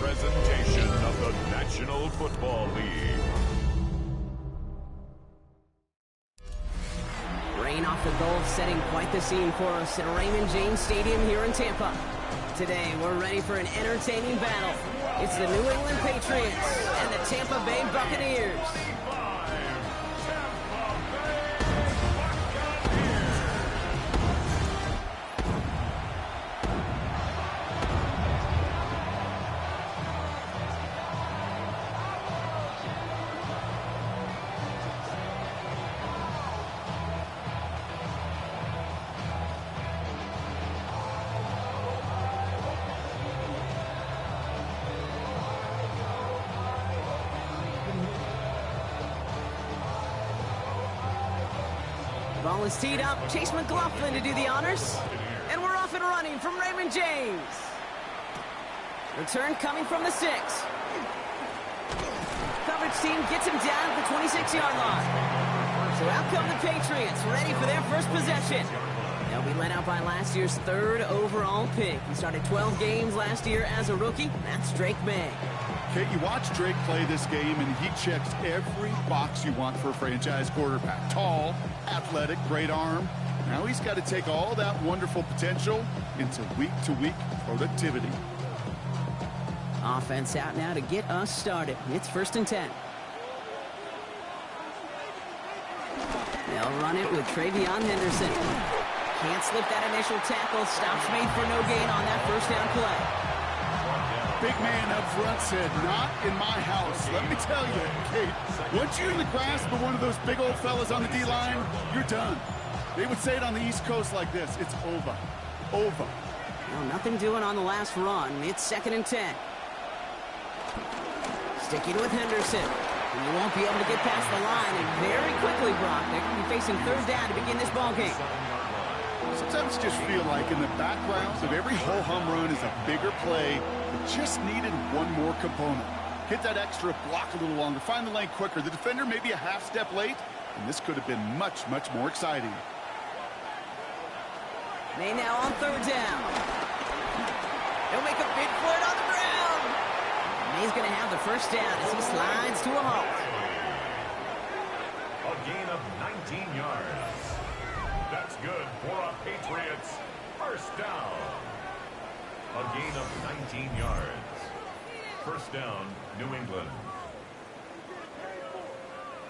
presentation of the National Football League. Rain off the goal, setting quite the scene for us at Raymond James Stadium here in Tampa. Today, we're ready for an entertaining battle. It's the New England Patriots and the Tampa Bay Buccaneers. Ball is teed up. Chase McLaughlin to do the honors. And we're off and running from Raymond James. Return coming from the 6. Coverage team gets him down at the 26-yard line. So out come the Patriots, ready for their first possession. They'll be led out by last year's 3rd overall pick. He started 12 games last year as a rookie. That's Drake May. Okay, you watch Drake play this game, and he checks every box you want for a franchise quarterback. Tall, athletic, great arm. Now he's got to take all that wonderful potential into week-to-week productivity. Offense out now to get us started. It's 1st and 10. They'll run it with Travion Henderson. Can't slip that initial tackle. Stops made for no gain on that first down play. Big man up front said, "Not in my house." Let me tell you, Kate, once you're in the grasp of one of those big old fellas on the D-line, you're done. They would say it on the East Coast like this: it's over. Over. Well, nothing doing on the last run. It's 2nd and 10. Sticking with Henderson. And you won't be able to get past the line. And very quickly, Brock, they're going to be facing 3rd down to begin this ball game. Sometimes just feel like in the background of every ho-hum run is a bigger play that just needed one more component. Hit that extra block a little longer, find the lane quicker. The defender may be a half step late, and this could have been much, much more exciting. May now on 3rd down. He'll make a big for it on the ground. May's going to have the first down as he slides to a halt. A gain of 19 yards. That's good for a Patriots first down. A gain of 19 yards. First down, New England.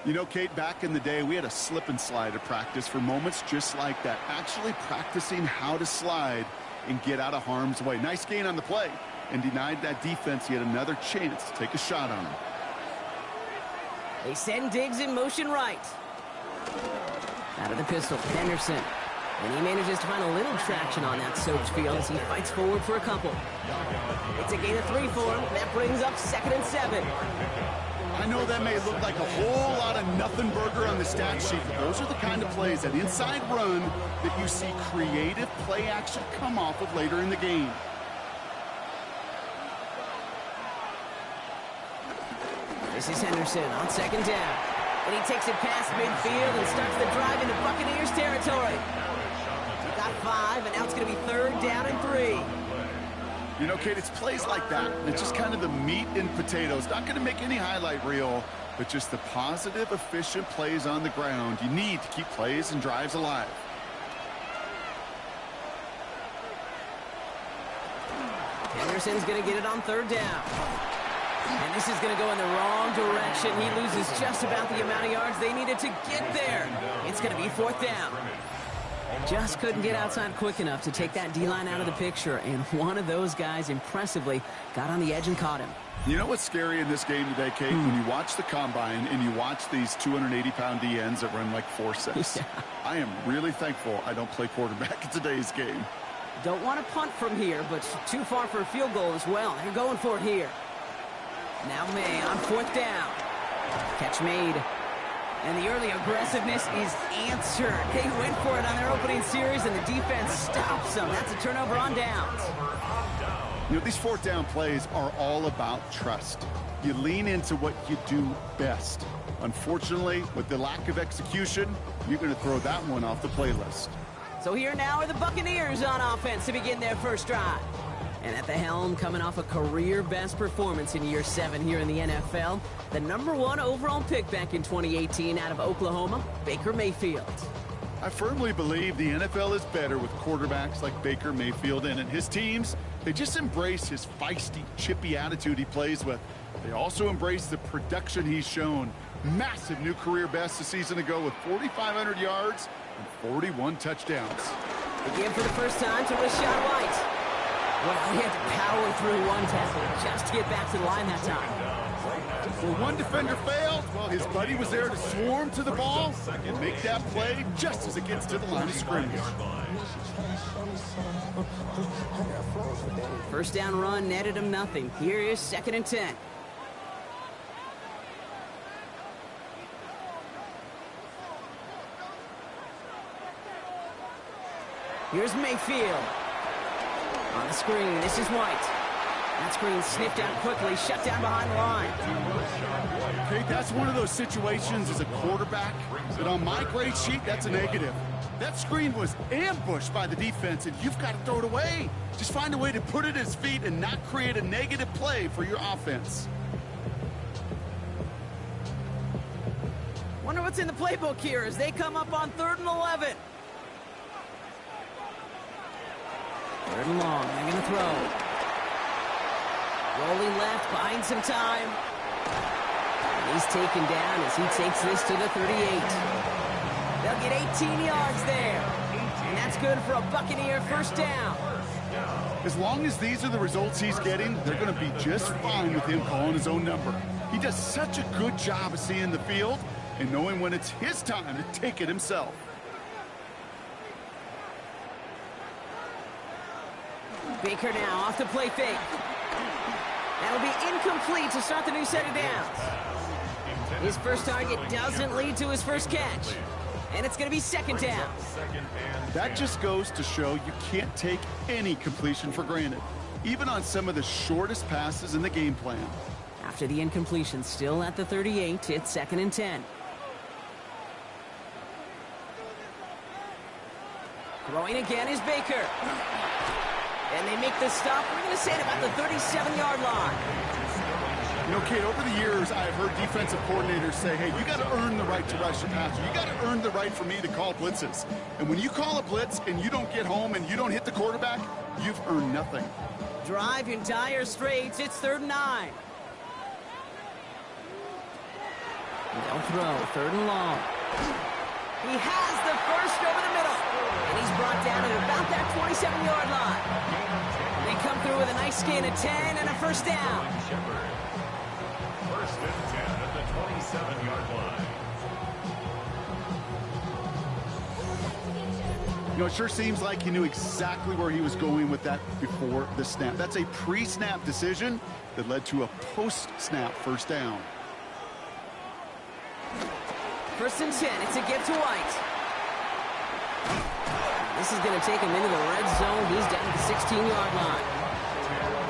You know, Kate, back in the day, we had a slip and slide at practice for moments just like that. Actually practicing how to slide and get out of harm's way. Nice gain on the play, and denied that defense yet another chance to take a shot on him. They send Diggs in motion right. Out of the pistol, Henderson. And he manages to find a little traction on that soaked field as he fights forward for a couple. It's a gain of 3 for him. That brings up 2nd and 7. I know that may look like a whole lot of nothing burger on the stat sheet, but those are the kind of plays, that inside run, that you see creative play action come off of later in the game. This is Henderson on 2nd down. And he takes it past midfield and starts the drive into Buccaneers territory. He got 5, and now it's going to be 3rd down and 3. You know, Kate, it's plays like that. It's just kind of the meat and potatoes. Not going to make any highlight reel, but just the positive, efficient plays on the ground you need to keep plays and drives alive. Henderson's going to get it on 3rd down. And this is going to go in the wrong direction. He loses just about the amount of yards they needed to get there. It's going to be 4th down. Just couldn't get outside quick enough to take that D-line out of the picture. And one of those guys impressively got on the edge and caught him. You know what's scary in this game today, Kate? When you watch the combine and you watch these 280-pound DNs that run like 4.6. Yeah. I am really thankful I don't play quarterback in today's game. Don't want to punt from here, but too far for a field goal as well. They're going for it here. Now May on 4th down. Catch made. And the early aggressiveness is answered. They went for it on their opening series, and the defense stops them. That's a turnover on downs. You know, these 4th down plays are all about trust. You lean into what you do best. Unfortunately, with the lack of execution, you're going to throw that one off the playlist. So here now are the Buccaneers on offense to begin their first drive. And at the helm, coming off a career-best performance in year 7 here in the NFL, the #1 overall pick back in 2018 out of Oklahoma, Baker Mayfield. I firmly believe the NFL is better with quarterbacks like Baker Mayfield in it. His teams, they just embrace his feisty, chippy attitude he plays with. They also embrace the production he's shown. Massive new career best a season ago with 4,500 yards and 41 touchdowns. Again for the first time to Rachaad White. Well, he had to power through one tackle just to get back to the line that time. Well, one defender failed. Well, his buddy was there to swarm to the ball and make that play just as it gets to the line of scrimmage. First down run netted him nothing. Here is 2nd and 10. Here's Mayfield. On the screen, this is White. That screen sniffed out quickly, shut down behind the line. Okay, that's one of those situations as a quarterback that on my grade sheet, that's a negative. That screen was ambushed by the defense, and you've got to throw it away. Just find a way to put it at his feet and not create a negative play for your offense. Wonder what's in the playbook here as they come up on 3rd and 11. 3rd and long, they're going to throw. Rolling left, buying some time. And he's taken down as he takes this to the 38. They'll get 18 yards there. And that's good for a Buccaneer first down. As long as these are the results he's getting, they're going to be just fine with him calling his own number. He does such a good job of seeing the field and knowing when it's his time to take it himself. Baker now off the play fake. That'll be incomplete to start the new set of downs. His first target doesn't lead to his first catch. And it's going to be 2nd down. That just goes to show you can't take any completion for granted, even on some of the shortest passes in the game plan. After the incompletion, still at the 38, it's 2nd and 10. Throwing again is Baker. And they make the stop, we're going to say, at about the 37-yard line. You know, Kate, over the years, I've heard defensive coordinators say, hey, you got to earn the right to rush the passer. You got to earn the right for me to call blitzes. And when you call a blitz and you don't get home and you don't hit the quarterback, you've earned nothing. Drive in dire straits. It's 3rd and 9. They'll throw, 3rd and long. He has the first over the middle. And he's brought down at about that 27-yard line. They come through with a nice gain of 10 and a first down. First and 10 at the 27-yard line. You know, it sure seems like he knew exactly where he was going with that before the snap. That's a pre-snap decision that led to a post-snap first down. 1st and 10. It's a give to White. This is going to take him into the red zone. He's down at the 16-yard line.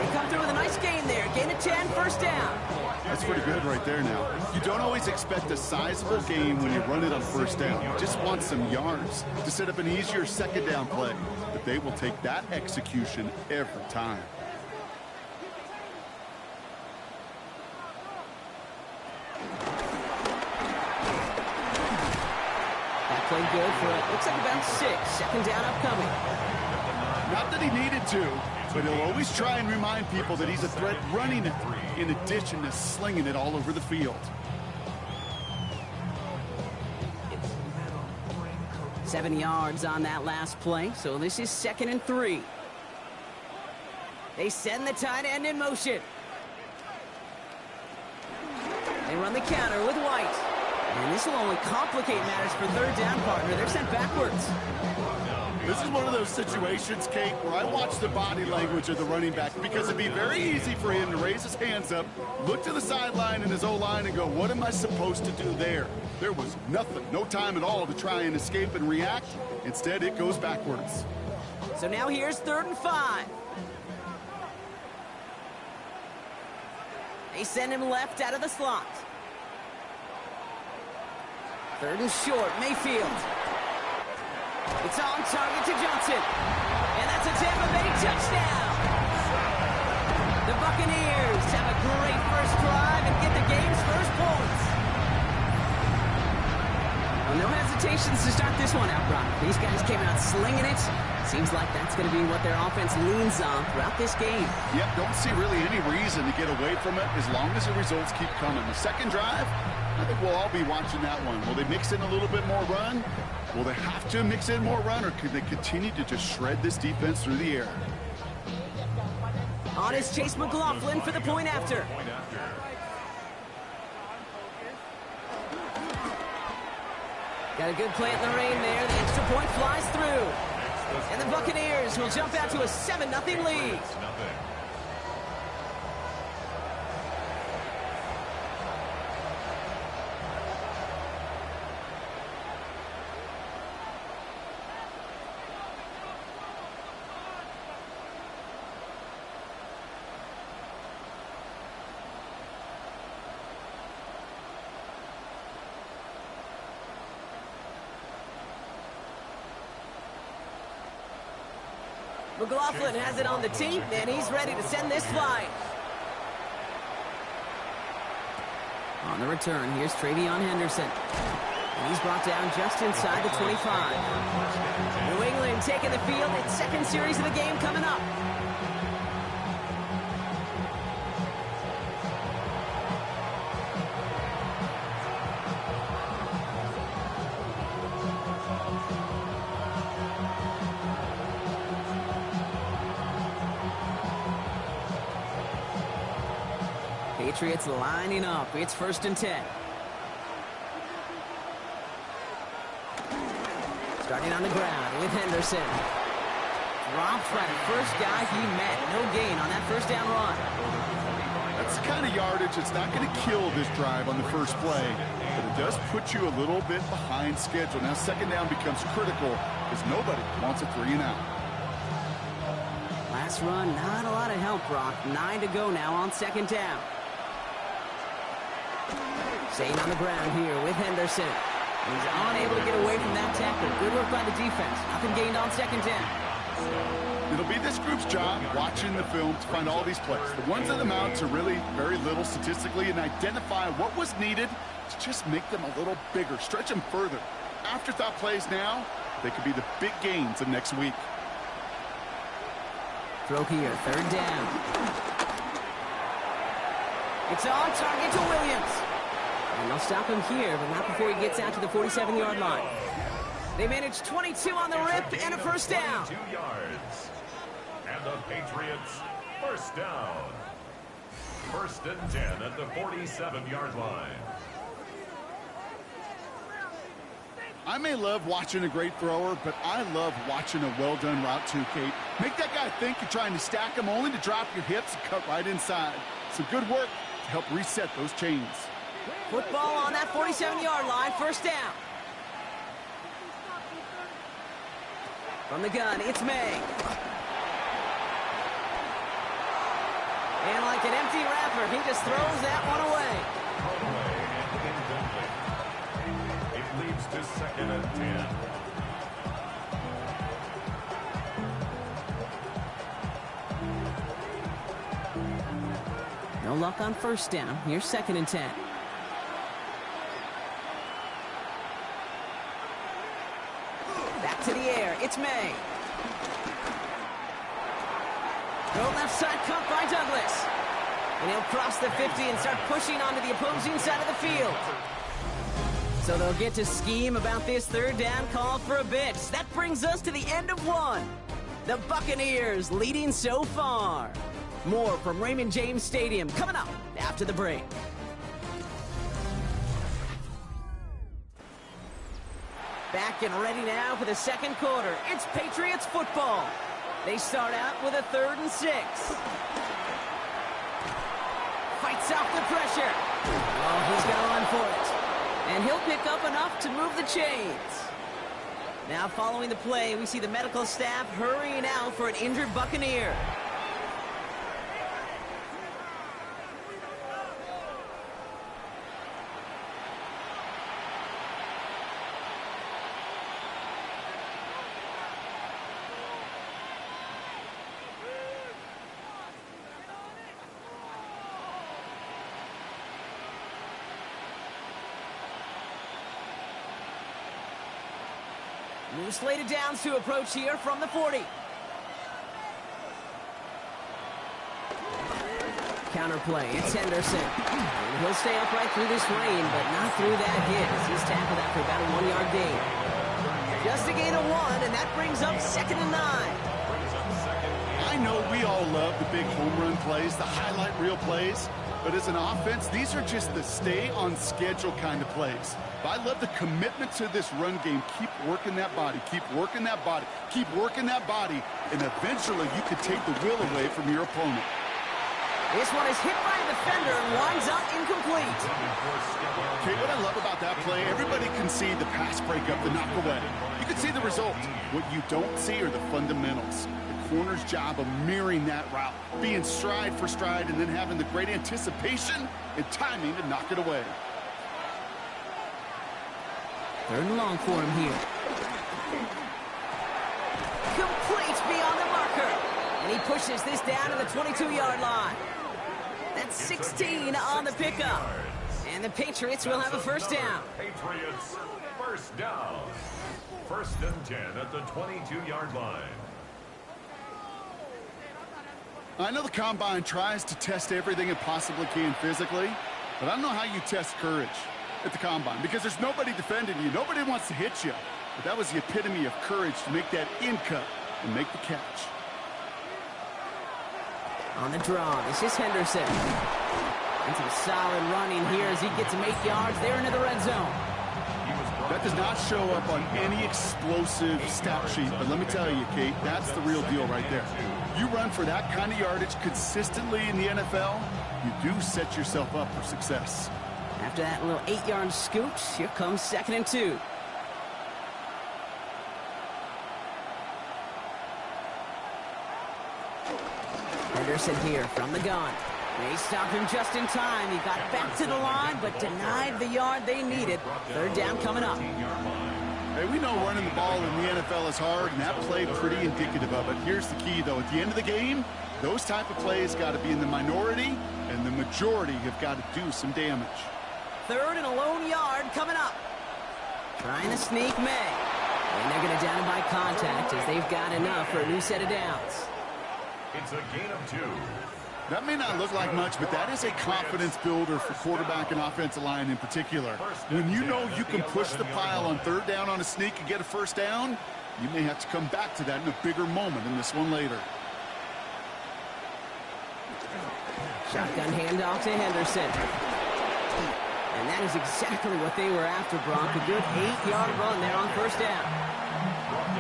They come through with a nice gain there. Gain of 10, first down. That's pretty good right there now. You don't always expect a sizable gain when you run it on first down. You just want some yards to set up an easier 2nd down play. But they will take that execution every time. Played good for it. Looks like about 6. 2nd down upcoming. Not that he needed to, but he'll always try and remind people that he's a threat running it, in addition to slinging it all over the field. 7 yards on that last play, so this is 2nd and 3. They send the tight end in motion. They run the counter with White. And this will only complicate matters for 3rd down, partner. They're sent backwards. This is one of those situations, Kate, where I watch the body language of the running back because it'd be very easy for him to raise his hands up, look to the sideline in his O-line and go, what am I supposed to do there? There was nothing, no time at all to try and escape and react. Instead, it goes backwards. So now here's 3rd and 5. They send him left out of the slot. 3rd and short, Mayfield. It's on target to Johnson. And that's a Tampa Bay touchdown. expectations to start this one out, Brock? These guys came out slinging it. Seems like that's going to be what their offense leans on throughout this game. Yep, don't see really any reason to get away from it as long as the results keep coming. The second drive, I think we'll all be watching that one. Will they mix in a little bit more run? Will they have to mix in more run, or could they continue to just shred this defense through the air? On is Chase McLaughlin for the point after. Got a good play in the rain there. The extra point flies through. And the Buccaneers will jump out to a 7-0 lead. McLaughlin has it on the tee, and he's ready to send this flying. On the return, here's Travion Henderson. And he's brought down just inside the 25. New England taking the field. Its second series of the game coming up. Patriots lining up. It's 1st and 10. Starting on the ground with Henderson. Dropped by the first guy he met. No gain on that first down run. That's the kind of yardage that's not going to kill this drive on the first play, but it does put you a little bit behind schedule. Now second down becomes critical because nobody wants a 3-and-out. Last run, not a lot of help, Brock. 9 to go now on second down. Staying on the ground here with Henderson. He's unable to get away from that tackle. Good work by the defense. Nothing gained on second down. It'll be this group's job watching the film to find all these plays. The ones that amount to really very little statistically, and identify what was needed to just make them a little bigger, stretch them further. Afterthought plays now, they could be the big gains of next week. Throw here, third down. It's on target to Williams. And they'll stop him here, but not before he gets out to the 47-yard line. They managed 22 on the rip and a first down. 22 yards. And the Patriots, first down. 1st and 10 at the 47-yard line. I may love watching a great thrower, but I love watching a well-done route too, Kate. Make that guy think you're trying to stack him only to drop your hips and cut right inside. Some good work to help reset those chains. Football on that 47-yard line, first down. From the gun, it's May. And like an empty wrapper, he just throws that one away. It leads to 2nd and 10. No luck on first down. Here's 2nd and 10. Back to the air. It's May. Go left side, caught by Douglas. And he'll cross the 50 and start pushing onto the opposing side of the field. So they'll get to scheme about this third down call for a bit. That brings us to the end of one. The Buccaneers leading so far. More from Raymond James Stadium coming up after the break. Back and ready now for the second quarter. It's Patriots football. They start out with a 3rd and 6. Fights off the pressure. Oh, he's going to run for it. And he'll pick up enough to move the chains. Now following the play, we see the medical staff hurrying out for an injured Buccaneer. New slated downs to approach here from the 40. Counterplay, it's Henderson. And he'll stay upright through this lane, but not through that hit as he's tackled after about a 1-yard gain. Just a gain of 1, and that brings up 2nd and 9. I know we all love the big home run plays, the highlight reel plays, but as an offense, these are just the stay-on-schedule kind of plays. But I love the commitment to this run game. Keep working that body, keep working that body, keep working that body, and eventually you could take the will away from your opponent. This one is hit by a defender and winds up incomplete. Okay, what I love about that play, everybody can see the pass breakup, the knockaway. You can see the result. What you don't see are the fundamentals. The corner's job of mirroring that route, being stride for stride, and then having the great anticipation and timing to knock it away. 3rd and long for him here. Complete beyond the marker. And he pushes this down to the 22-yard line. That's 16 on the pickup. And the Patriots will have a first down. Patriots, first down. 1st and 10 at the 22-yard line. I know the Combine tries to test everything it possibly can physically, but I don't know how you test courage at the Combine because there's nobody defending you. Nobody wants to hit you. But that was the epitome of courage to make that in cut and make the catch. On the draw, this is Henderson. Into the solid running here as he gets him 8 yards there into the red zone. That does not show up on any explosive stat sheet, but let me tell you, Kate, that's the real deal right there. You run for that kind of yardage consistently in the NFL, you do set yourself up for success. After that little 8-yard scoot, here comes 2nd and 2. Henderson here from the gun. They stopped him just in time. He got back to the line, but denied the yard they needed. 3rd down coming up. Hey, we know running the ball in the NFL is hard, and that play pretty indicative of it. Here's the key, though. At the end of the game, those type of plays got to be in the minority, and the majority have got to do some damage. 3rd and a lone yard coming up. Trying to sneak May. And they're going to down him by contact as they've got enough for a new set of downs. It's a gain of 2. That may not look like much, but that is a confidence builder for quarterback and offensive line in particular. When you know you can push the pile on 3rd down on a sneak and get a first down, you may have to come back to that in a bigger moment in this one later. Shotgun handoff to Henderson. And that is exactly what they were after, Brock. A good 8-yard run there on 1st down.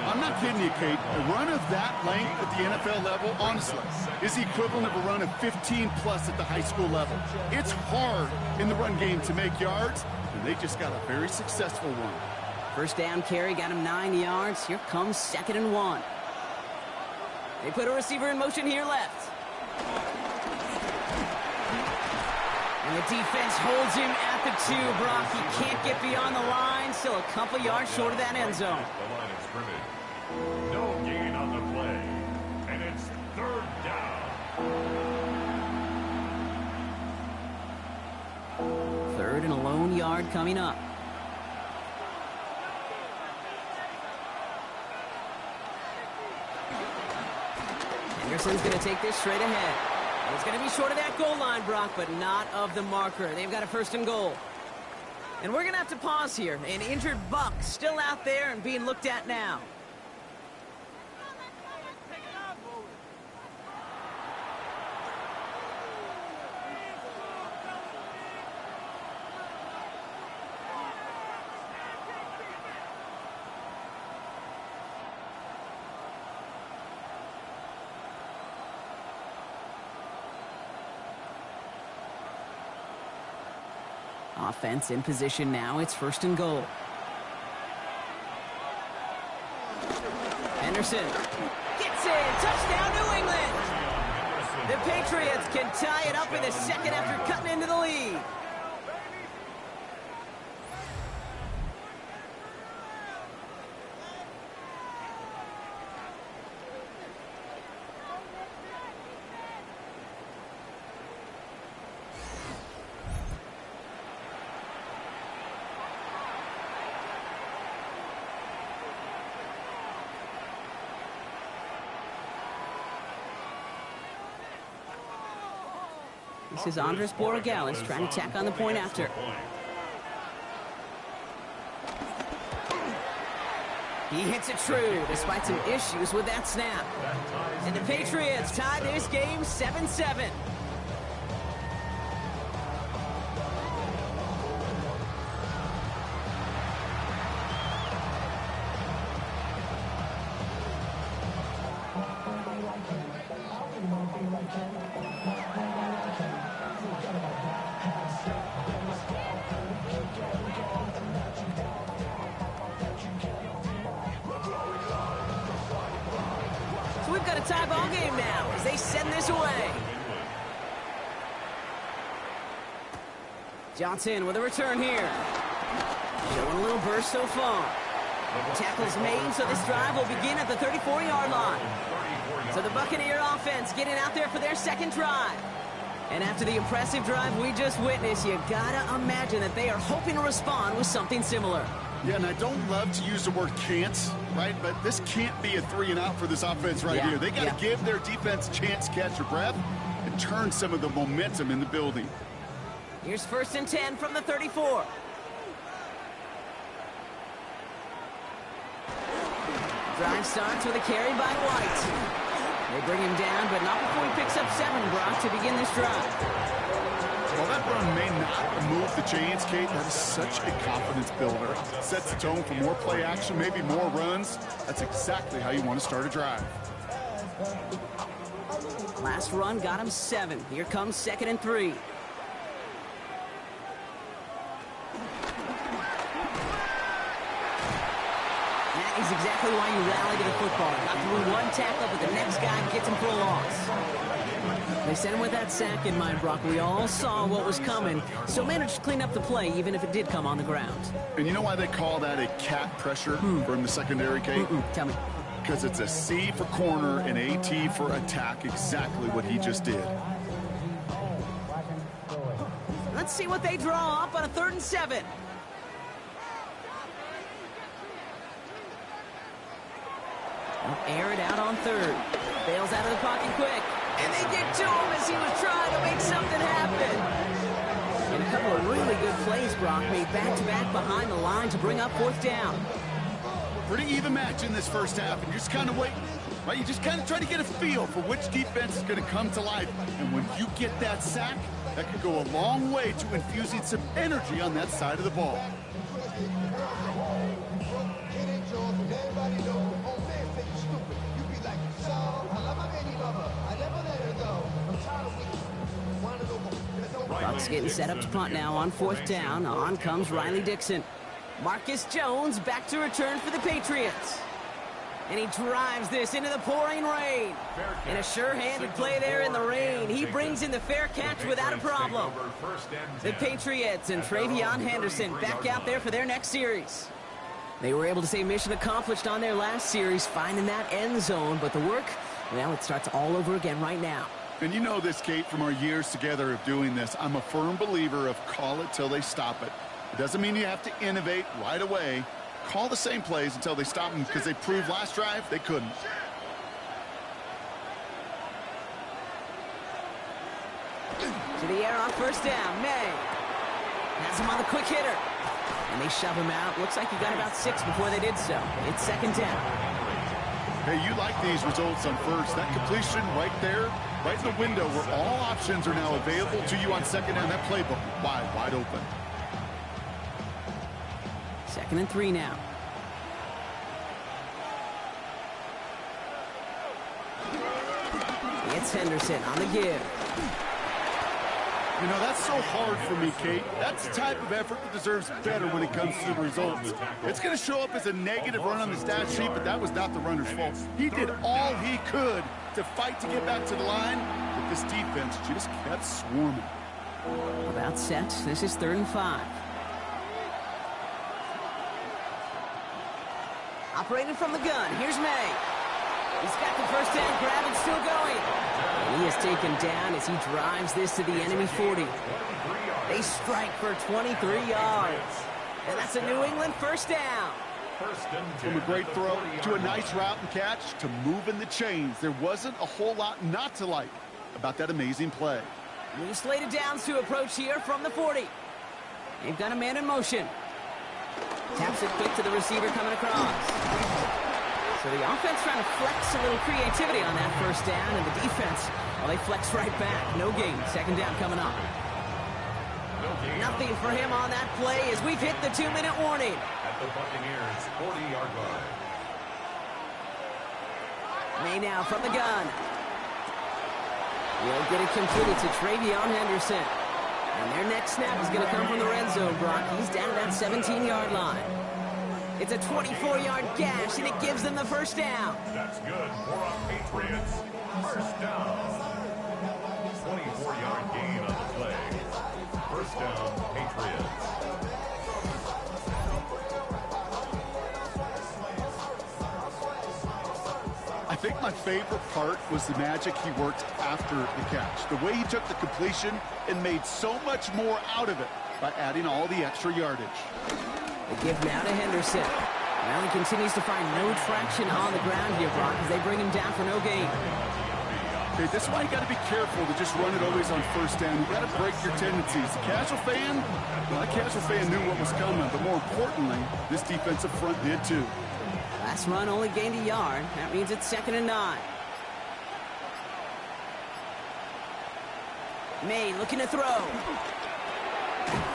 I'm not kidding you, Kate. A run of that length at the NFL level, honestly, is the equivalent of a run of 15-plus at the high school level. It's hard in the run game to make yards, and they just got a very successful one. 1st down carry got him 9 yards. Here comes 2nd and 1. They put a receiver in motion here left. And the defense holds him at the 2, Brock. He can't get beyond the line. Still a couple yards short of that end zone. The line of scrimmage. No gain on the play. And it's 3rd down. 3rd and a lone yard coming up. Henderson's going to take this straight ahead. It's going to be short of that goal line, Brock, but not of the marker. They've got a 1st and goal. And we're going to have to pause here. An injured Buck still out there and being looked at now. Offense in position now. It's 1st and goal. Henderson gets it. Touchdown, New England. The Patriots can tie it up in the 2nd after cutting into the lead. This is Andres Borregales trying to tack on the point after. He hits it true, despite some issues with that snap. And the Patriots tie this game 7-7. So we've got a tie ball game now as they send this away. Johnson with a return here. Showing a little burst so far. Tackles made, so this drive will begin at the 34-yard line. So the Buccaneer offense getting out there for their second drive. And after the impressive drive we just witnessed, you gotta imagine that they are hoping to respond with something similar. Yeah, and I don't love to use the word can't, right? But this can't be a 3-and-out for this offense right here. They got to give their defense a chance to catch their breath and turn some of the momentum in the building. Here's 1st and 10 from the 34. Drive starts with a carry by White. They bring him down, but not before he picks up 7, Brock, to begin this drive. While that run may not move the chains, Kate, that is such a confidence builder. Sets the tone for more play action, maybe more runs. That's exactly how you want to start a drive. Last run got him 7. Here comes 2nd and 3. That is exactly why you rally to the football. Got through one tackle, but the next guy gets him for a loss. They sent him with that sack in mind, Brock. We all saw what was coming, so managed to clean up the play, even if it did come on the ground. And you know why they call that a cat pressure from the secondary, Kate? Tell me. Because it's a C for corner and a T for attack, exactly what he just did. Let's see what they draw up on a 3rd and 7. Air it out on 3rd. Bails out of the pocket quick. And they get to him as he was trying to make something happen. And a couple of really good plays, Brock, made back-to-back behind the line to bring up 4th down. Pretty even match in this first half, and you're just kind of waiting. Right? You just kind of try to get a feel for which defense is going to come to life. And when you get that sack, that could go a long way to infusing some energy on that side of the ball. Bucks getting set up to punt now on 4th down. On comes Riley Dixon. Marcus Jones back to return for the Patriots. And he drives this into the pouring rain. And a sure-handed play there in the rain. He brings in the fair catch without a problem. The Patriots and Travion Henderson back out there for their next series. They were able to say mission accomplished on their last series, finding that end zone. But the work, well, it starts all over again right now. And you know this, Kate, from our years together of doing this. I'm a firm believer of call it till they stop it. It doesn't mean you have to innovate right away. Call the same plays until they stop them, because they proved last drive they couldn't. To the air on 1st down. May has him on the quick hitter. And they shove him out. Looks like he got about 6 before they did so. It's 2nd down. Hey, you like these results on 1st. That completion right there, right in the window where all options are now available to you on 2nd down. That playbook wide open. 2nd and 3 now. It's Henderson on the give. You know, that's so hard for me, Kate. That's the type of effort that deserves better when it comes to the results. It's going to show up as a negative run on the stat sheet, but that was not the runner's fault. He did all he could to fight to get back to the line, but this defense just kept swarming. About set. This is 3rd and 5. Operating from the gun. Here's May. He's got the 1st down grab and still going. And he is taken down as he drives this to the enemy 40. They strike for 23 yards. And that's a New England 1st down. From a great throw to a nice route and catch to moving the chains, there wasn't a whole lot not to like about that amazing play. New slated downs to approach here from the 40. They've got a man in motion. Taps it quick to the receiver coming across. So the offense trying to flex a little creativity on that first down, and the defense, well, they flex right back. No gain. Second down coming up. Nothing for him on that play as we've hit the 2-minute warning. At the Buccaneers' 40-yard line. May now from the gun. Will get it completed to Travion Henderson. And their next snap is going to come from the red zone, Brock. He's down at that 17-yard line. It's a 24-yard gash, and it gives them the first down. That's good for a Patriots. First down. 24-yard gain on the play. First down, Patriots. I think my favorite part was the magic he worked after the catch. The way he took the completion and made so much more out of it by adding all the extra yardage. They give now to Henderson. Well, he continues to find no traction on the ground here, Brock, as they bring him down for no gain. Okay, this is why you got to be careful to just run it always on first down. You got to break your tendencies. The casual fan, well, that casual fan knew what was coming, but more importantly, this defensive front did too. Last run only gained a yard. That means it's 2nd and 9. May looking to throw.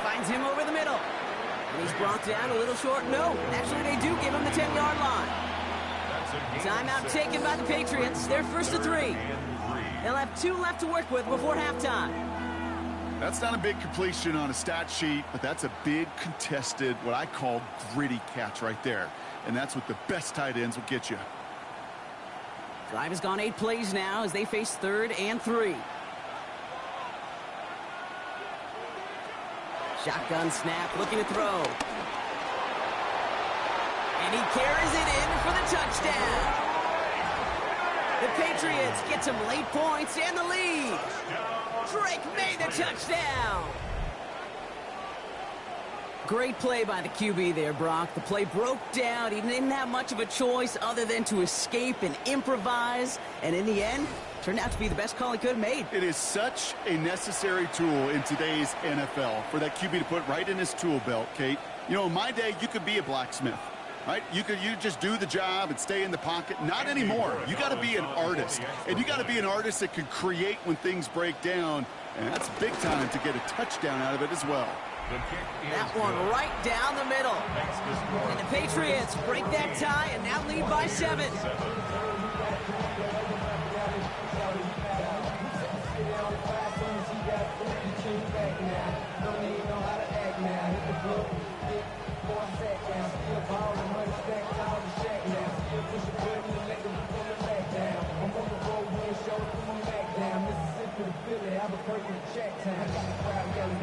Finds him over the middle. And he's brought down a little short. No, actually they do give him the 10-yard line. Timeout taken by the Patriots. They're 1st and 3. They'll have 2 left to work with before halftime. That's not a big completion on a stat sheet, but that's a big contested, what I call gritty catch right there. And that's what the best tight ends will get you. Drive has gone 8 plays now as they face 3rd and 3. Shotgun snap, looking to throw. And he carries it in for the touchdown. The Patriots get some late points and the lead. Drake made the touchdown. Great play by the QB there, Brock. The play broke down. He didn't have much of a choice other than to escape and improvise. And in the end, turned out to be the best call he could have made. It is such a necessary tool in today's NFL for that QB to put right in his tool belt, Kate. You know, in my day, you could be a blacksmith, right? You just do the job and stay in the pocket. Not anymore. You got to be an artist. And you got to be an artist that can create when things break down. And that's big time to get a touchdown out of it as well. That one right down the middle. And the Patriots break that tie and now lead by 7.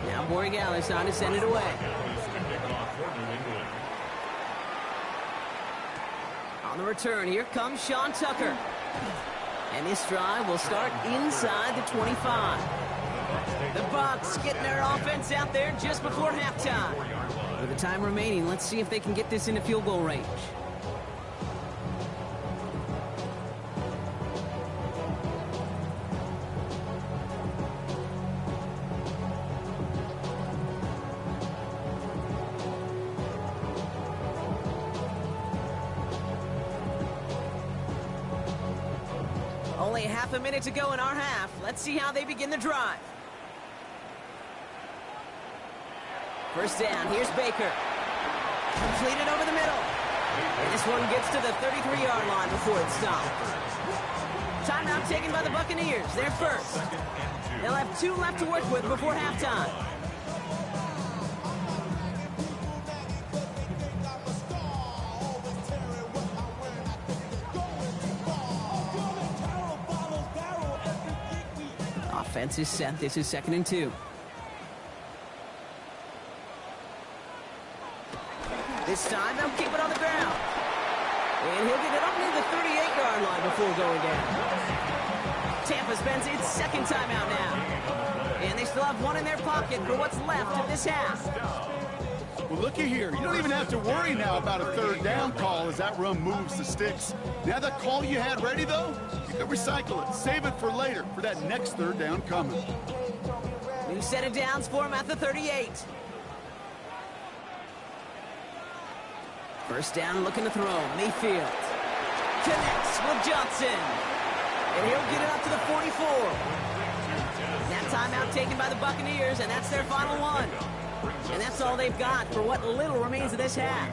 Now Borregales on to send it away. On the return, here comes Sean Tucker. And this drive will start inside the 25. The Bucs getting their offense out there just before halftime. With the time remaining, let's see if they can get this into field goal range. Only half a minute to go in our half. Let's see how they begin the drive. First down, here's Baker. Completed over the middle. And this one gets to the 33-yard line before it stops. Timeout taken by the Buccaneers. They're first. They'll have 2 left to work with before halftime. Offense is set. This is 2nd and 2. This time, they'll keep it on the ground. And he'll get it up near the 38-yard line before going down. Tampa spends its 2nd timeout now. And they still have 1 in their pocket for what's left of this half. Well, looky here. You don't even have to worry now about a 3rd down call as that run moves the sticks. Now that call you had ready, though, you can recycle it. Save it for later for that next 3rd down coming. set of downs for him at the 38. First down, looking to throw. Mayfield connects with Johnson. And he'll get it up to the 44. That timeout taken by the Buccaneers, and that's their final one. And that's all they've got for what little remains of this half.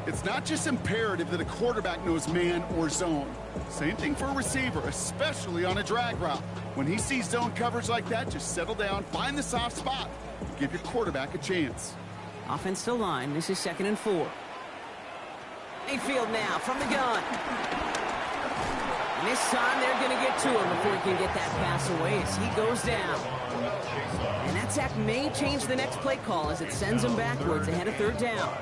It's not just imperative that a quarterback knows man or zone. Same thing for a receiver, especially on a drag route. When he sees zone coverage like that, just settle down, find the soft spot, and give your quarterback a chance. Offensive line, this is 2nd and 4. Mayfield now from the gun. And this time they're going to get to him before he can get that pass away as he goes down. And that sack may change the next play call as it sends him backwards ahead of 3rd down.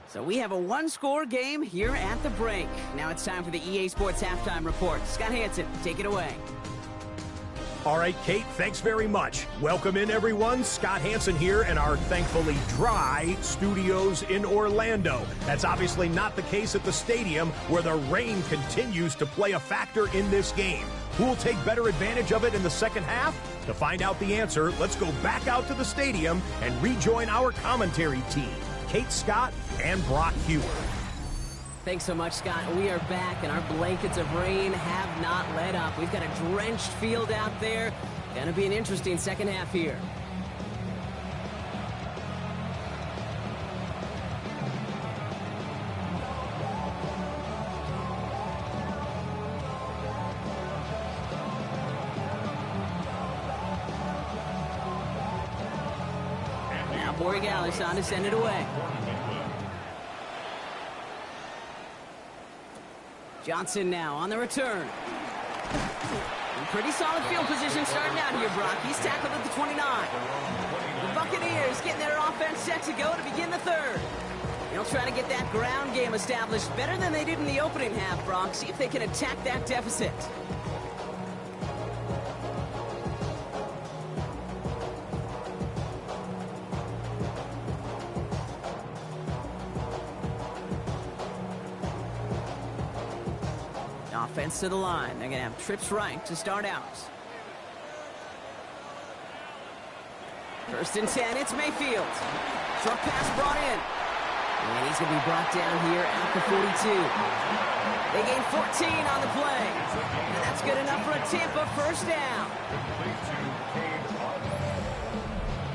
So we have a one-score game here at the break. Now it's time for the EA Sports Halftime Report. Scott Hansen, take it away. All right, Kate, thanks very much. Welcome in, everyone. Scott Hansen here in our thankfully dry studios in Orlando. That's obviously not the case at the stadium, where the rain continues to play a factor in this game. Who will take better advantage of it in the second half? To find out the answer, let's go back out to the stadium and rejoin our commentary team, Kate Scott and Brock Hewer. Thanks so much, Scott. We are back, and our blankets of rain have not let up. We've got a drenched field out there. Going to be an interesting second half here. Now Borregales on to send it away. Johnson now on the return. In pretty solid field position starting out here, Brock. He's tackled at the 29. The Buccaneers getting their offense set to go to begin the 3rd. They'll try to get that ground game established better than they did in the opening half, Brock. See if they can attack that deficit. Offense to the line. They're going to have trips right to start out. 1st and 10. It's Mayfield. Short pass brought in. And he's going to be brought down here at the 42. They gain 14 on the play. And that's good enough for a Tampa first down.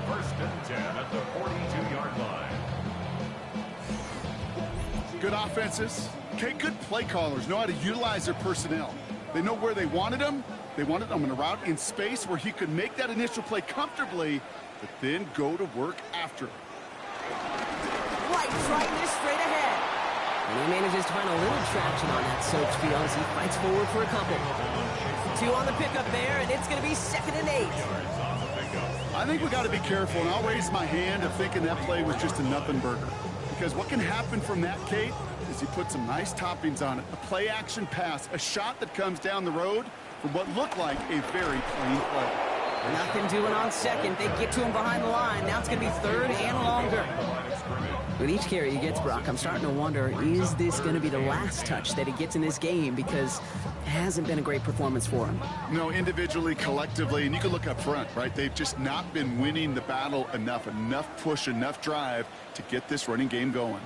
1st and 10 at the 42-yard line. Good offenses. Okay, good play callers know how to utilize their personnel. They know where they wanted them. They wanted them in a route in space where he could make that initial play comfortably, but then go to work after it. Right this straight ahead. And he manages to find a little traction on that soaked field as he fights forward for a couple. 2 on the pickup there, and it's going to be 2nd and 8. I think we got to be careful, and I'll raise my hand of thinking that play was just a nothing burger. Because what can happen from that, Kate, is he put some nice toppings on it. A play-action pass, a shot that comes down the road from what looked like a very clean play. Nothing doing on 2nd. They get to him behind the line. Now it's going to be 3rd and longer. With each carry he gets, Brock, I'm starting to wonder, is this going to be the last touch that he gets in this game? Because it hasn't been a great performance for him. No, individually, collectively, and you can look up front, right? They've just not been winning the battle enough push, enough drive to get this running game going.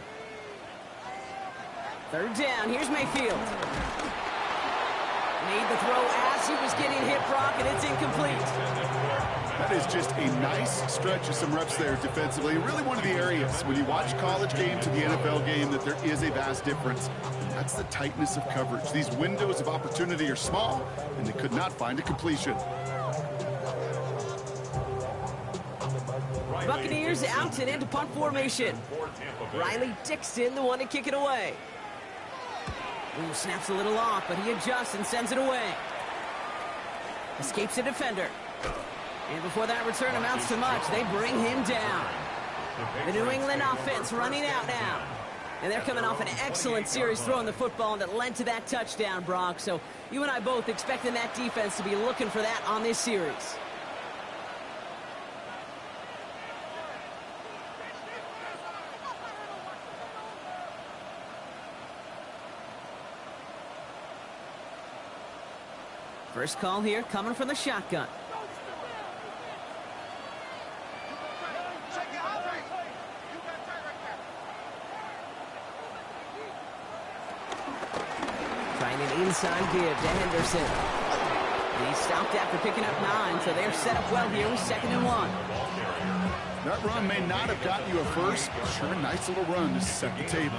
3rd down. Here's Mayfield. Made the throw as he was getting hit, Brock, and it's incomplete. That is just a nice stretch of some reps there defensively. Really one of the areas when you watch college game to the NFL game that there is a vast difference. That's the tightness of coverage. These windows of opportunity are small, and they could not find a completion. Buccaneers out and into punt formation. Riley Dixon, the one to kick it away. Ooh, snaps a little off, but he adjusts and sends it away. Escapes a defender. And before that return amounts to much, they bring him down. The New England offense running out now. And they're coming off an excellent series throwing the football that led to that touchdown, Brock. So you and I both expecting that defense to be looking for that on this series. First call here coming from the shotgun. Trying an inside give to Henderson. And he stopped after picking up 9, so they're set up well here with 2nd and 1. That run may not have gotten you a first, but sure a nice little run to set the table.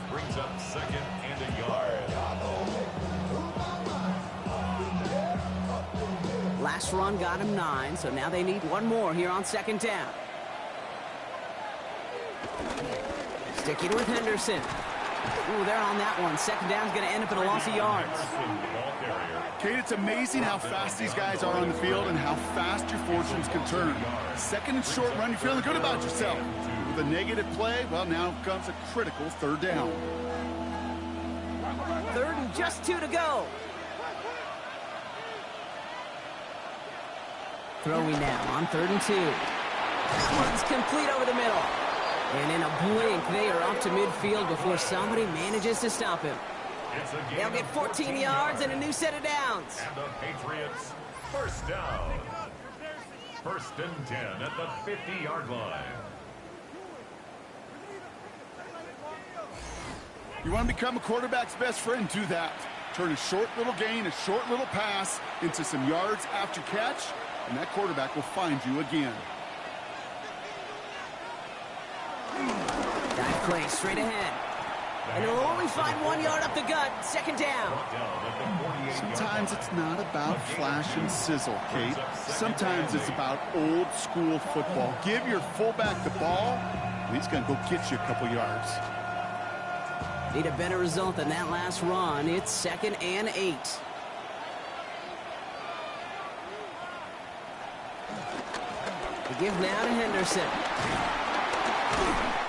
Brings up 2nd and a yard. Last run got him 9, so now they need one more here on 2nd down. Sticking with Henderson. Ooh, they're on that one. 2nd down's going to end up in a loss of yards. Kate, it's amazing how fast these guys are on the field and how fast your fortunes can turn. 2nd and short run, you're feeling good about yourself. With a negative play, well, now comes a critical 3rd down. 3rd and just 2 to go. Throwing now on 3rd and 2. That one's complete over the middle. And in a blink, they are up to midfield before somebody manages to stop him. They'll get 14 yards and a new set of downs. And the Patriots, first down. 1st and 10 at the 50-yard line. You want to become a quarterback's best friend? Do that. Turn a short little gain, a short little pass into some yards after catch, and that quarterback will find you again. Dive play straight ahead. And he'll only find 1 yard up the gut. 2nd down. Sometimes it's not about flash and sizzle, Kate. Sometimes it's about old school football. Give your fullback the ball, and he's going to go get you a couple yards. Need a better result than that last run. It's 2nd and 8. The give now to Henderson.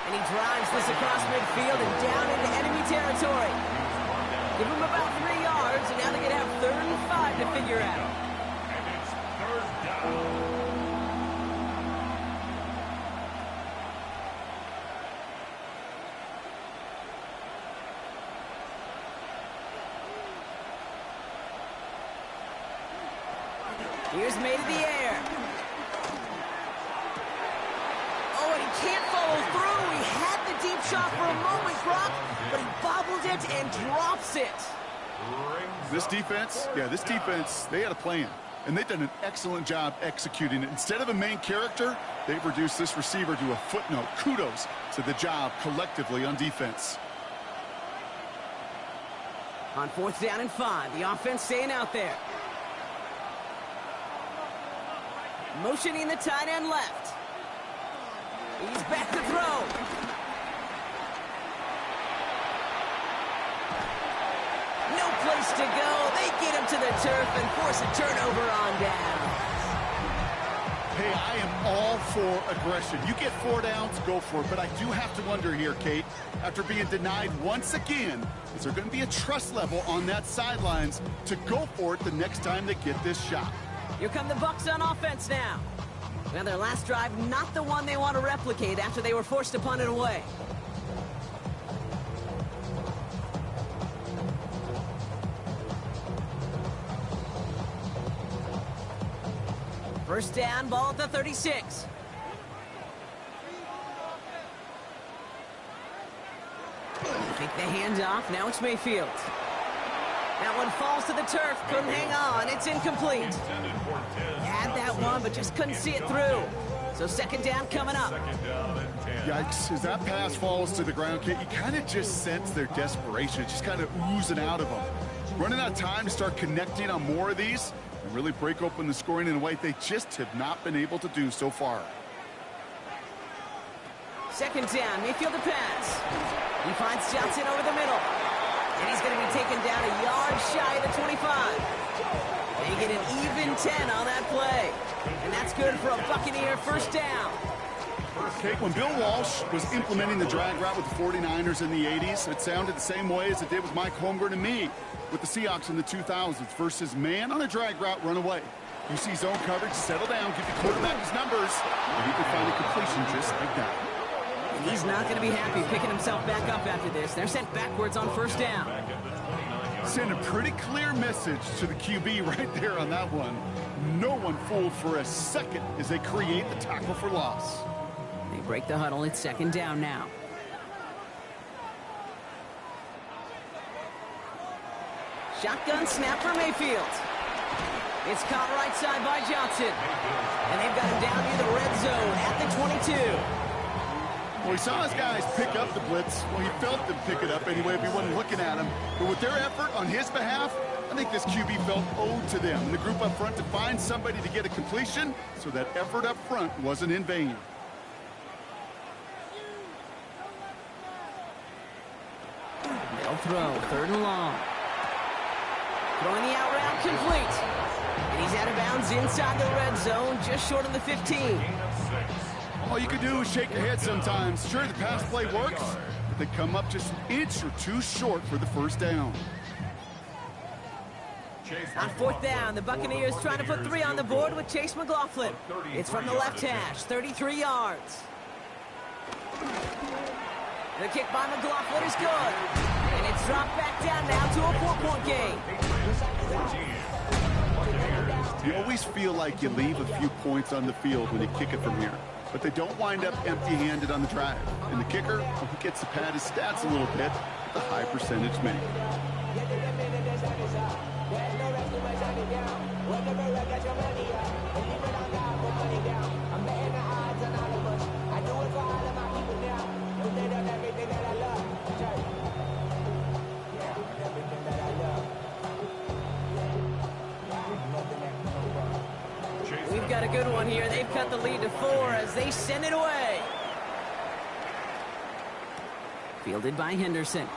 And he drives this across midfield and down into enemy territory. Give him about 3 yards, and now they're going to have 3rd and 5 to figure out. And it's 3rd down. Here's made in the air. Oh, and he can't follow through. He had the deep shot for a moment, Brock, but he bobbled it and drops it. This defense, they had a plan, and they've done an excellent job executing it. Instead of a main character, they've reduced this receiver to a footnote. Kudos to the job collectively on defense. On 4th down and 5, the offense staying out there. Motioning the tight end left. He's back to throw. No place to go. They get him to the turf and force a turnover on down. Hey, I am all for aggression. You get 4 downs, go for it. But I do have to wonder here, Kate, after being denied once again, is there going to be a trust level on that sidelines to go for it the next time they get this shot? Here come the Bucs on offense now. Well, their last drive, not the one they want to replicate after they were forced to punt it away. First down, ball at the 36. Take the hand off. Now it's Mayfield. That one falls to the turf. Couldn't hang on. It's incomplete. Had that one, but just couldn't see it through. So 2nd down coming up. Yikes. As that pass falls to the ground, Kate, you kind of just sense their desperation. It's just kind of oozing out of them. Running out of time to start connecting on more of these and really break open the scoring in a way they just have not been able to do so far. 2nd down, Mayfield to pass. He finds Johnson over the middle. And he's going to be taken down a yard shy of the 25. They get an even 10 on that play. And that's good for a Buccaneer first down. Kate, when Bill Walsh was implementing the drag route with the 49ers in the 80s, it sounded the same way as it did with Mike Holmgren and me with the Seahawks in the 2000s versus man on a drag route, run away. You see zone coverage, settle down, give the quarterback his numbers, and he can find a completion just like that. He's not going to be happy picking himself back up after this. They're sent backwards on first down. Send a pretty clear message to the QB right there on that one. No one fooled for a second as they create the tackle for loss. They break the huddle. It's second down now. Shotgun snap for Mayfield. It's caught right side by Johnson. And they've got him down near the red zone at the 22. Well, he saw his guys pick up the blitz. Well, he felt them pick it up anyway if he wasn't looking at him. But with their effort on his behalf, I think this QB felt owed to them. And the group up front to find somebody to get a completion, so that effort up front wasn't in vain. They'll throw, third and long. Throwing the out route complete. And he's out of bounds inside the red zone, just short of the 15. All you can do is shake your head sometimes. Sure, the pass play works, but they come up just an inch or two short for the first down. On fourth down, the Buccaneers trying to put 3 on the board with Chase McLaughlin. It's from the left hash, 33 yards. The kick by McLaughlin is good. And it's dropped back down now to a 4-point game. You always feel like you leave a few points on the field when you kick it from here. But they don't wind up empty-handed on the drive. And the kicker, well, he gets to pad his stats a little bit with a high percentage make. We've got a good one here. They've cut the lead to 4 as they send it away. Fielded by Henderson.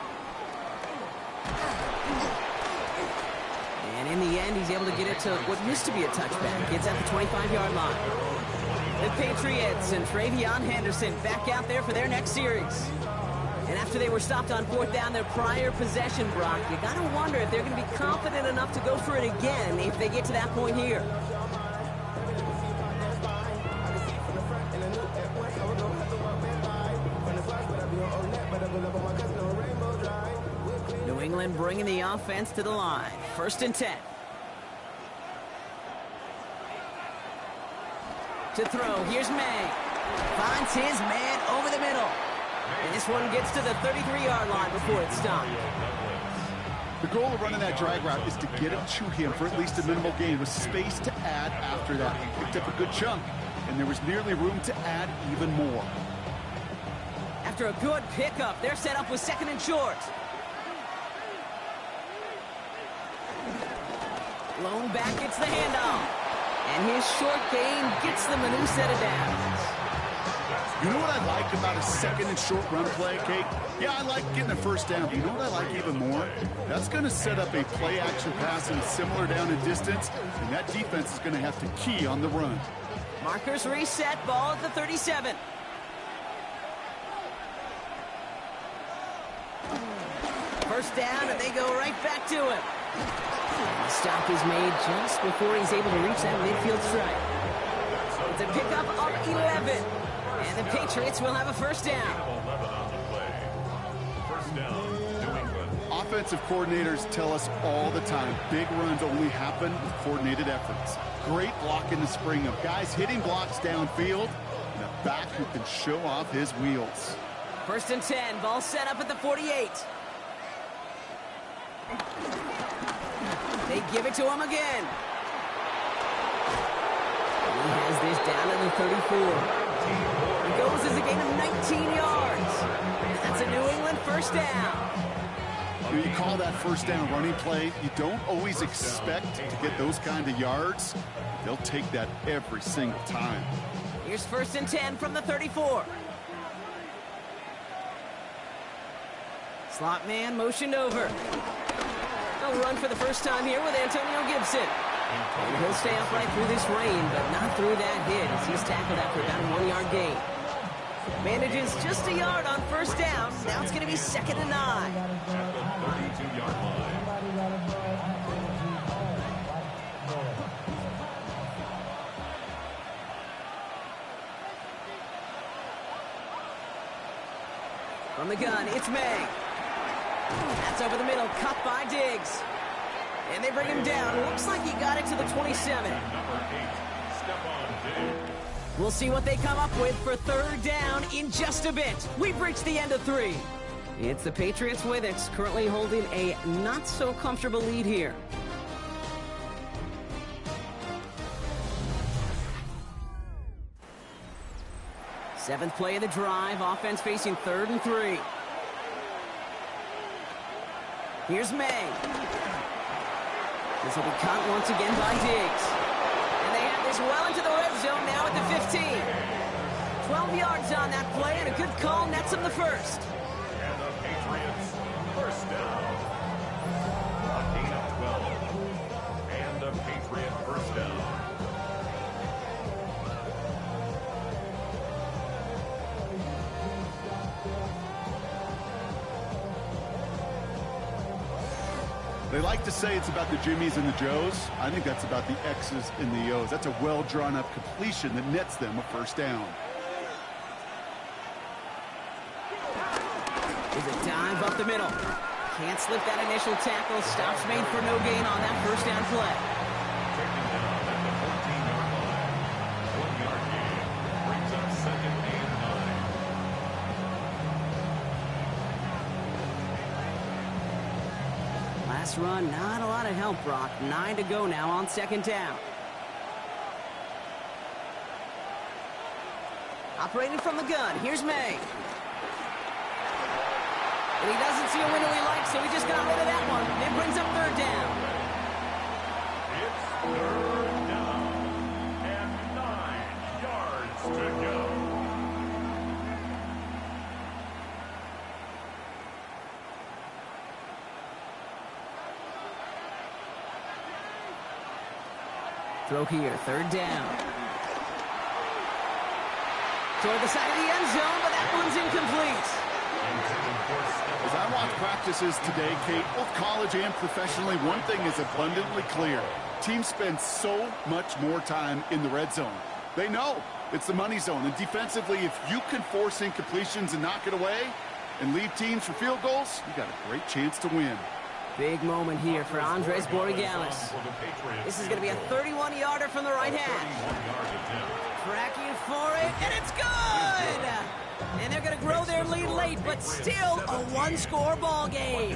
And in the end, he's able to get it to what used to be a touchback. It's at the 25-yard line. The Patriots and Travion Henderson back out there for their next series. And after they were stopped on fourth down, their prior possession, Brock, you got to wonder if they're going to be confident enough to go for it again if they get to that point here. New England bringing the offense to the line. First and 10. To throw, here's May. Finds his man over the middle. And this one gets to the 33-yard line before it's stopped. The goal of running that drag route is to get it to him for at least a minimal gain with space to add after that. He picked up a good chunk, and there was nearly room to add even more. After a good pickup, they're set up with second and short. Lone back gets the handoff. And his short gain gets them a new set of downs. You know what I like about a second and short run play, Kate? Yeah, I like getting a first down, but you know what I like even more? That's going to set up a play-action pass in a similar down and distance, and that defense is going to have to key on the run. Markers reset, ball at the 37. First down, and they go right back to him. The stop is made just before he's able to reach that midfield strike. It's a pickup of 11. And the Patriots will have a first down. Offensive coordinators tell us all the time, big runs only happen with coordinated efforts. Great block in the spring of guys hitting blocks downfield and a back who can show off his wheels. First and 10, ball set up at the 48. They give it to him again. He has this down at the 34. He goes as a gain of 19 yards. And that's a New England first down. When you call that first down running play, you don't always expect to get those kind of yards. They'll take that every single time. Here's first and 10 from the 34. Slot man motioned over. They'll run for the first time here with Antonio Gibson. And he'll stay upright through this rain, but not through that hit as he's tackled after about a 1-yard gain. Manages just a yard on first down. Now it's going to be second and 9. At the 32-yard line. From the gun, it's May. That's over the middle, cut by Diggs. And they bring him down. Looks like he got it to the 27. We'll see what they come up with for third down in just a bit. We've reached the end of 3. It's the Patriots with it, currently holding a not-so-comfortable lead here. Seventh play of the drive, offense facing 3rd and 3. Here's May. This will be caught once again by Diggs. And they have this well into the red zone now at the 15. 12 yards on that play, and a good call nets them the first. And the Patriots, first down. A gain of 12. And the Patriot first down. They like to say it's about the Jimmies and the Joes. I think that's about the X's and the O's. That's a well-drawn-up completion that nets them a first down. Is a dive up the middle. Can't slip that initial tackle. Stops made for no gain on that first down play. Taken down at the 14-yard line. 1-yard gain. Brings up 2nd and 9. Last run, not a lot of help, Brock. 9 to go now on 2nd down. Operating from the gun, here's May. And he doesn't see a window he likes, so he just got rid of that one. It brings up 3rd down. It's 3rd down. And 9 yards to go. Throw here, 3rd down. Toward the side of the end zone, but that one's incomplete. As I watch practices today, Kate, both college and professionally, one thing is abundantly clear. Teams spend so much more time in the red zone. They know it's the money zone. And defensively, if you can force incompletions and knock it away and leave teams for field goals, you got a great chance to win. Big moment here for Andres Borregales. This is going to be a 31-yarder from the right hash. Tracking for it, and it's good! And they're going to grow their lead late, but still a one-score ball game.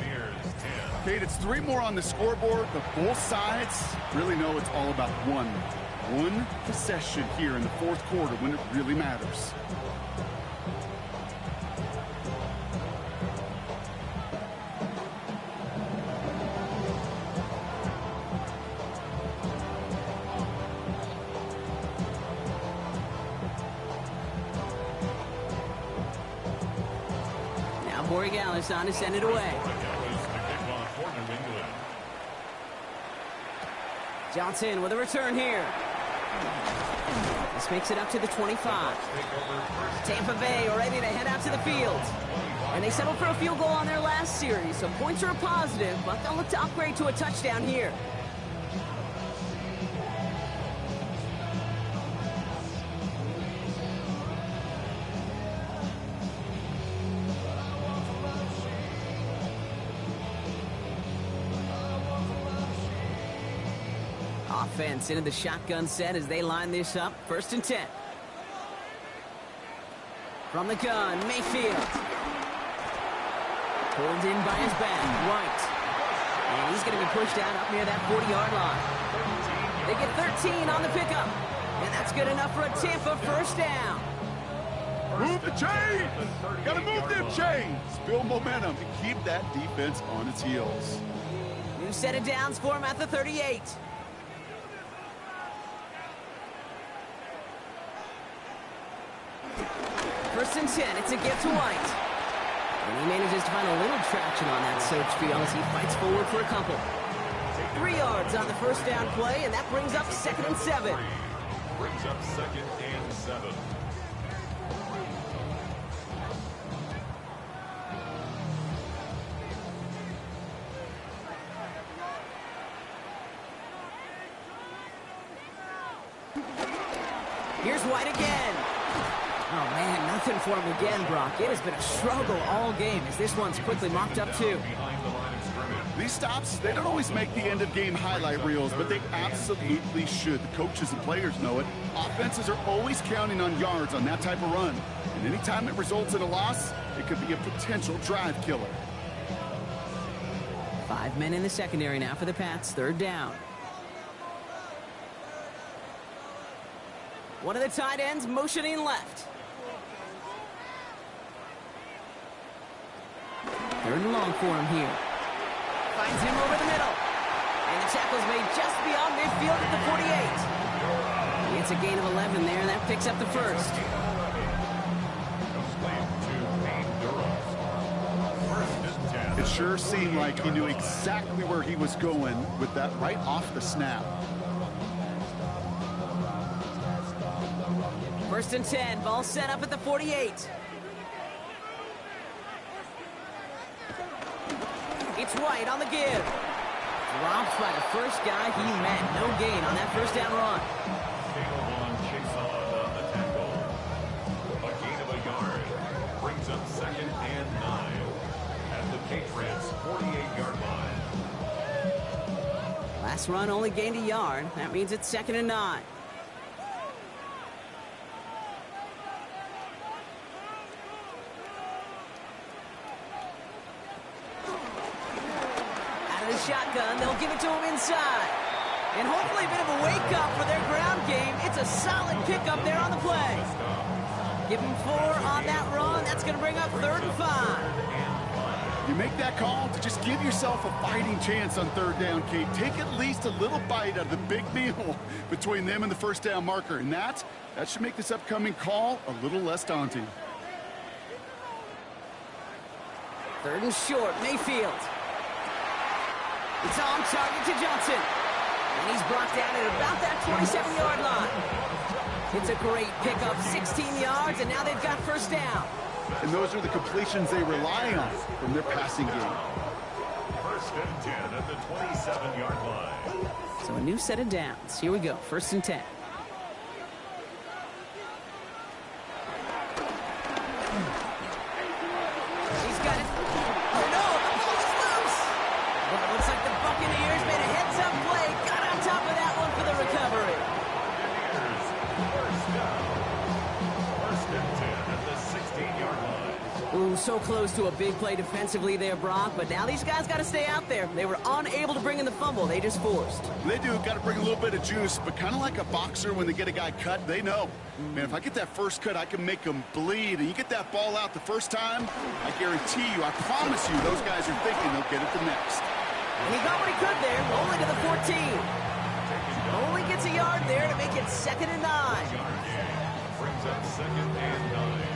Kate, it's 3 more on the scoreboard, but both sides really know it's all about one possession here in the 4th quarter when it really matters. Borregales on to send it away. Johnson with a return here. This makes it up to the 25. Tampa Bay ready to head out to the field. And they settled for a field goal on their last series, so points are a positive, but they'll look to upgrade to a touchdown here. Offense into the shotgun set as they line this up. 1st and 10. From the gun, Mayfield. Pulled in by his back, White. And he's going to be pushed out up near that 40-yard line. They get 13 on the pickup. And that's good enough for a Tampa first down. Move the chains! Got to move them chains! Build momentum and keep that defense on its heels. New set of downs for him at the 38. First and 10, it's a gift to White. And he manages to find a little traction on that search field as he fights forward for a couple. 3 yards on the first down play, and that brings up 2nd and 7. Brings up 2nd and 7. Here's White again. Oh, man, nothing for him again, Brock. It has been a struggle all game as this one's quickly mocked up, too. These stops, they don't always make the end-of-game highlight reels, but they absolutely should. The coaches and players know it. Offenses are always counting on yards on that type of run. And anytime it results in a loss, it could be a potential drive killer. 5 men in the secondary now for the Pats. Third down. One of the tight ends motioning left. Third and long for him here. Finds him over the middle. And the tackle's made just beyond midfield at the 48. It's a gain of 11 there, and that picks up the first. It sure seemed like he knew exactly where he was going with that right off the snap. First and 10, ball set up at the 48. It's White on the give. Dropped by the first guy he met. No gain on that first down run. Chase on the tackle. A gain of a yard. Brings up 2nd and 9 at the Patriots' 48-yard line. Last run only gained a yard. That means it's 2nd and 9. Shotgun, they'll give it to him inside. And hopefully a bit of a wake-up for their ground game. It's a solid pickup there on the play. Give him 4 on that run. That's going to bring up 3rd and 5. You make that call to just give yourself a fighting chance on 3rd down, Kate. Take at least a little bite out of the big meal between them and the first down marker. And that should make this upcoming call a little less daunting. 3rd and short, Mayfield. It's on target to Johnson. And he's brought down at about that 27-yard line. It's a great pickup, 16 yards, and now they've got first down. And those are the completions they rely on from their passing game. First and 10 at the 27-yard line. So a new set of downs. Here we go, 1st and 10. He's got it. Oh, no, the ball is loose. Well, it looks like the Buccaneers made a heads-up play. Got on top of that one for the recovery. First and 10 at the 16-yard line. Ooh, so close to a big play defensively there, Brock, but now these guys got to stay out there. They were unable to bring in the fumble. They just forced. They do. Got to bring a little bit of juice, but kind of like a boxer when they get a guy cut, they know. Man, if I get that first cut, I can make them bleed. And you get that ball out the first time, I guarantee you, I promise you, those guys are thinking they'll get it the next. And he got what he could there, only to the 14. Only gets a yard there to make it 2nd and 9. Brings up 2nd and 9.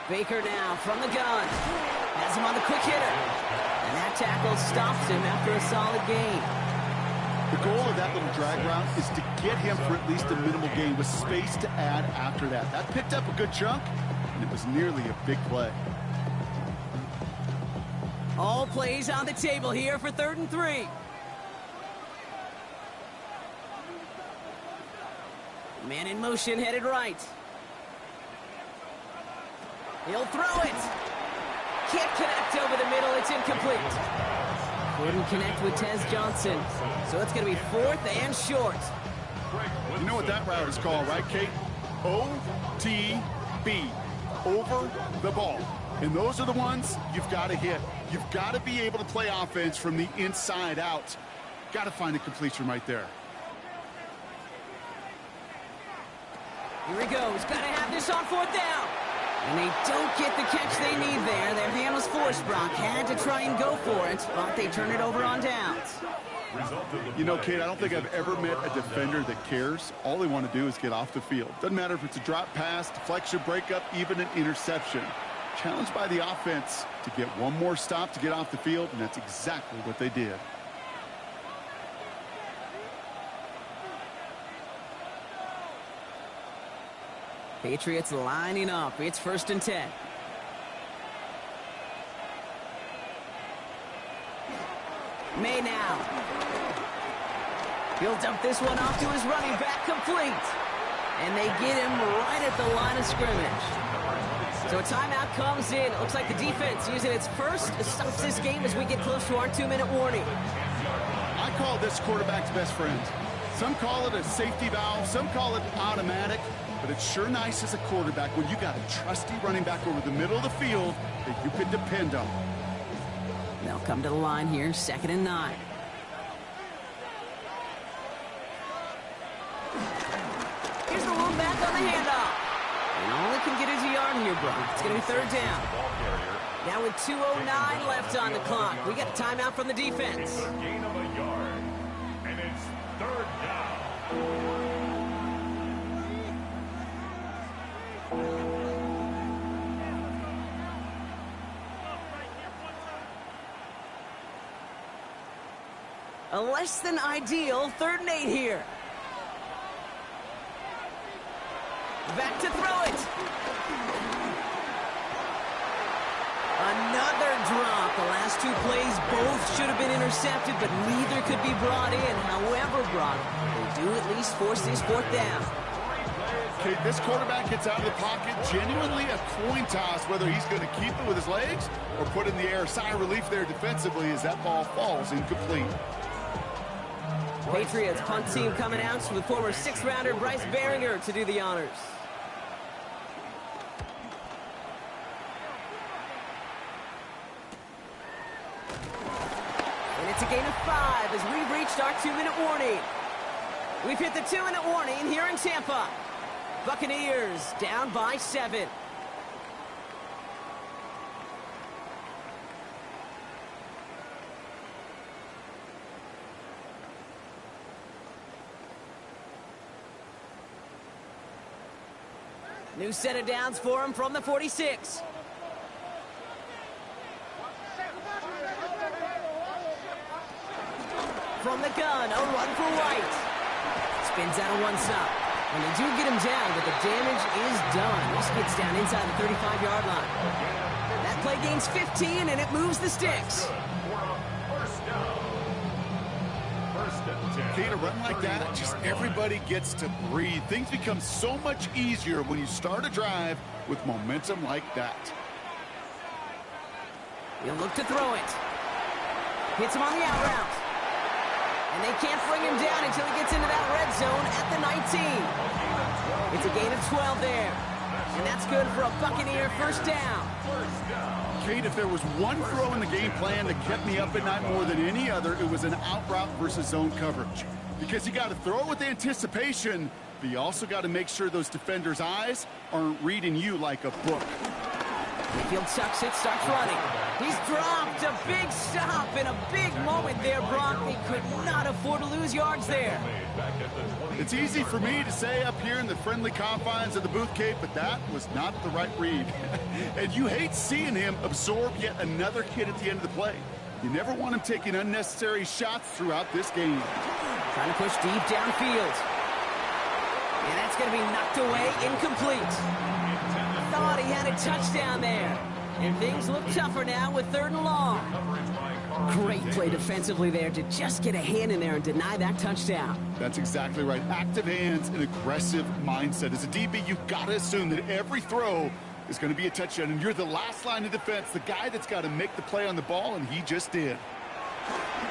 Baker now from the gun. Has him on the quick hitter. And that tackle stops him after a solid gain. The goal of that little drag route is to get him for at least a minimal gain with space to add after that. That picked up a good chunk, and it was nearly a big play. All plays on the table here for 3rd and 3. Man in motion, headed right. He'll throw it. Can't connect over the middle. It's incomplete. Couldn't connect with Tez Johnson. So it's going to be 4th and short. You know what that route is called, right, Kate? OTB. Over the ball. And those are the ones you've got to hit. You've got to be able to play offense from the inside out. Got to find a completion right there. Here he goes. Got to have this on 4th down. And they don't get the catch they need there. Their hand was forced, Brock. Had to try and go for it, but they turn it over on downs. You know, Kate, I don't think I've ever met a defender that cares. All they want to do is get off the field. Doesn't matter if it's a drop pass, deflection, breakup, even an interception. Challenged by the offense to get one more stop to get off the field, and that's exactly what they did. Patriots lining up. It's 1st and 10. May now. He'll dump this one off to his running back, complete. And they get him right at the line of scrimmage. So a timeout comes in. Looks like the defense using its first stops this game as we get close to our 2-minute warning. I call this quarterback's best friend. Some call it a safety valve, some call it automatic, but it's sure nice as a quarterback when you got a trusty running back over the middle of the field that you can depend on. They'll come to the line here, 2nd and 9. Here's the one back on the handoff. And all he can get is a yard here, bro. It's going to be 3rd down. Now with 2:09 left on the clock, we got a timeout from the defense. It's a gain of a yard, and it's 3rd down. A less than ideal 3rd and 8 here. Back to throw it. Another drop. The last 2 plays both should have been intercepted, but neither could be brought in. However, Brock, they do at least force this 4th down. Okay, this quarterback gets out of the pocket, genuinely a coin toss, whether he's going to keep it with his legs or put it in the air. Sigh of relief there defensively as that ball falls incomplete. Patriots punt team coming out with former 6th-rounder Bryce Baringer to do the honors. And it's a gain of 5 as we've reached our 2-minute warning. We've hit the 2-minute warning here in Tampa. Buccaneers down by 7. New set of downs for him from the 46. From the gun, a run for White. Spins out of one stop. And they do get him down, but the damage is done. This gets down inside the 35-yard line. That play gains 15, and it moves the sticks. Okay, to run like that, just everybody gets to breathe. Things become so much easier when you start a drive with momentum like that. He'll look to throw it. Hits him on the out route. And they can't bring him down until he gets into that red zone at the 19. It's a gain of 12 there. And that's good for a Buccaneer 1st down. Kate, if there was one throw in the game plan that kept me up at night more than any other, it was an out route versus zone coverage. Because you got to throw it with anticipation, but you also got to make sure those defenders' eyes aren't reading you like a book. Mayfield tucks it, starts running. He's dropped a big stop in a big moment there, Brock. They could not afford to lose yards there. It's easy for me to say up here in the friendly confines of the booth, Kate, but that was not the right read. And you hate seeing him absorb yet another hit at the end of the play. You never want him taking unnecessary shots throughout this game. Trying to push deep downfield. And that's going to be knocked away, incomplete. Thought he had a touchdown there. And things look tougher now with 3rd and long. Great play defensively there to just get a hand in there and deny that touchdown. That's exactly right. Active hands and aggressive mindset. As a DB, you've got to assume that every throw is going to be a touchdown. And you're the last line of defense, the guy that's got to make the play on the ball, and he just did.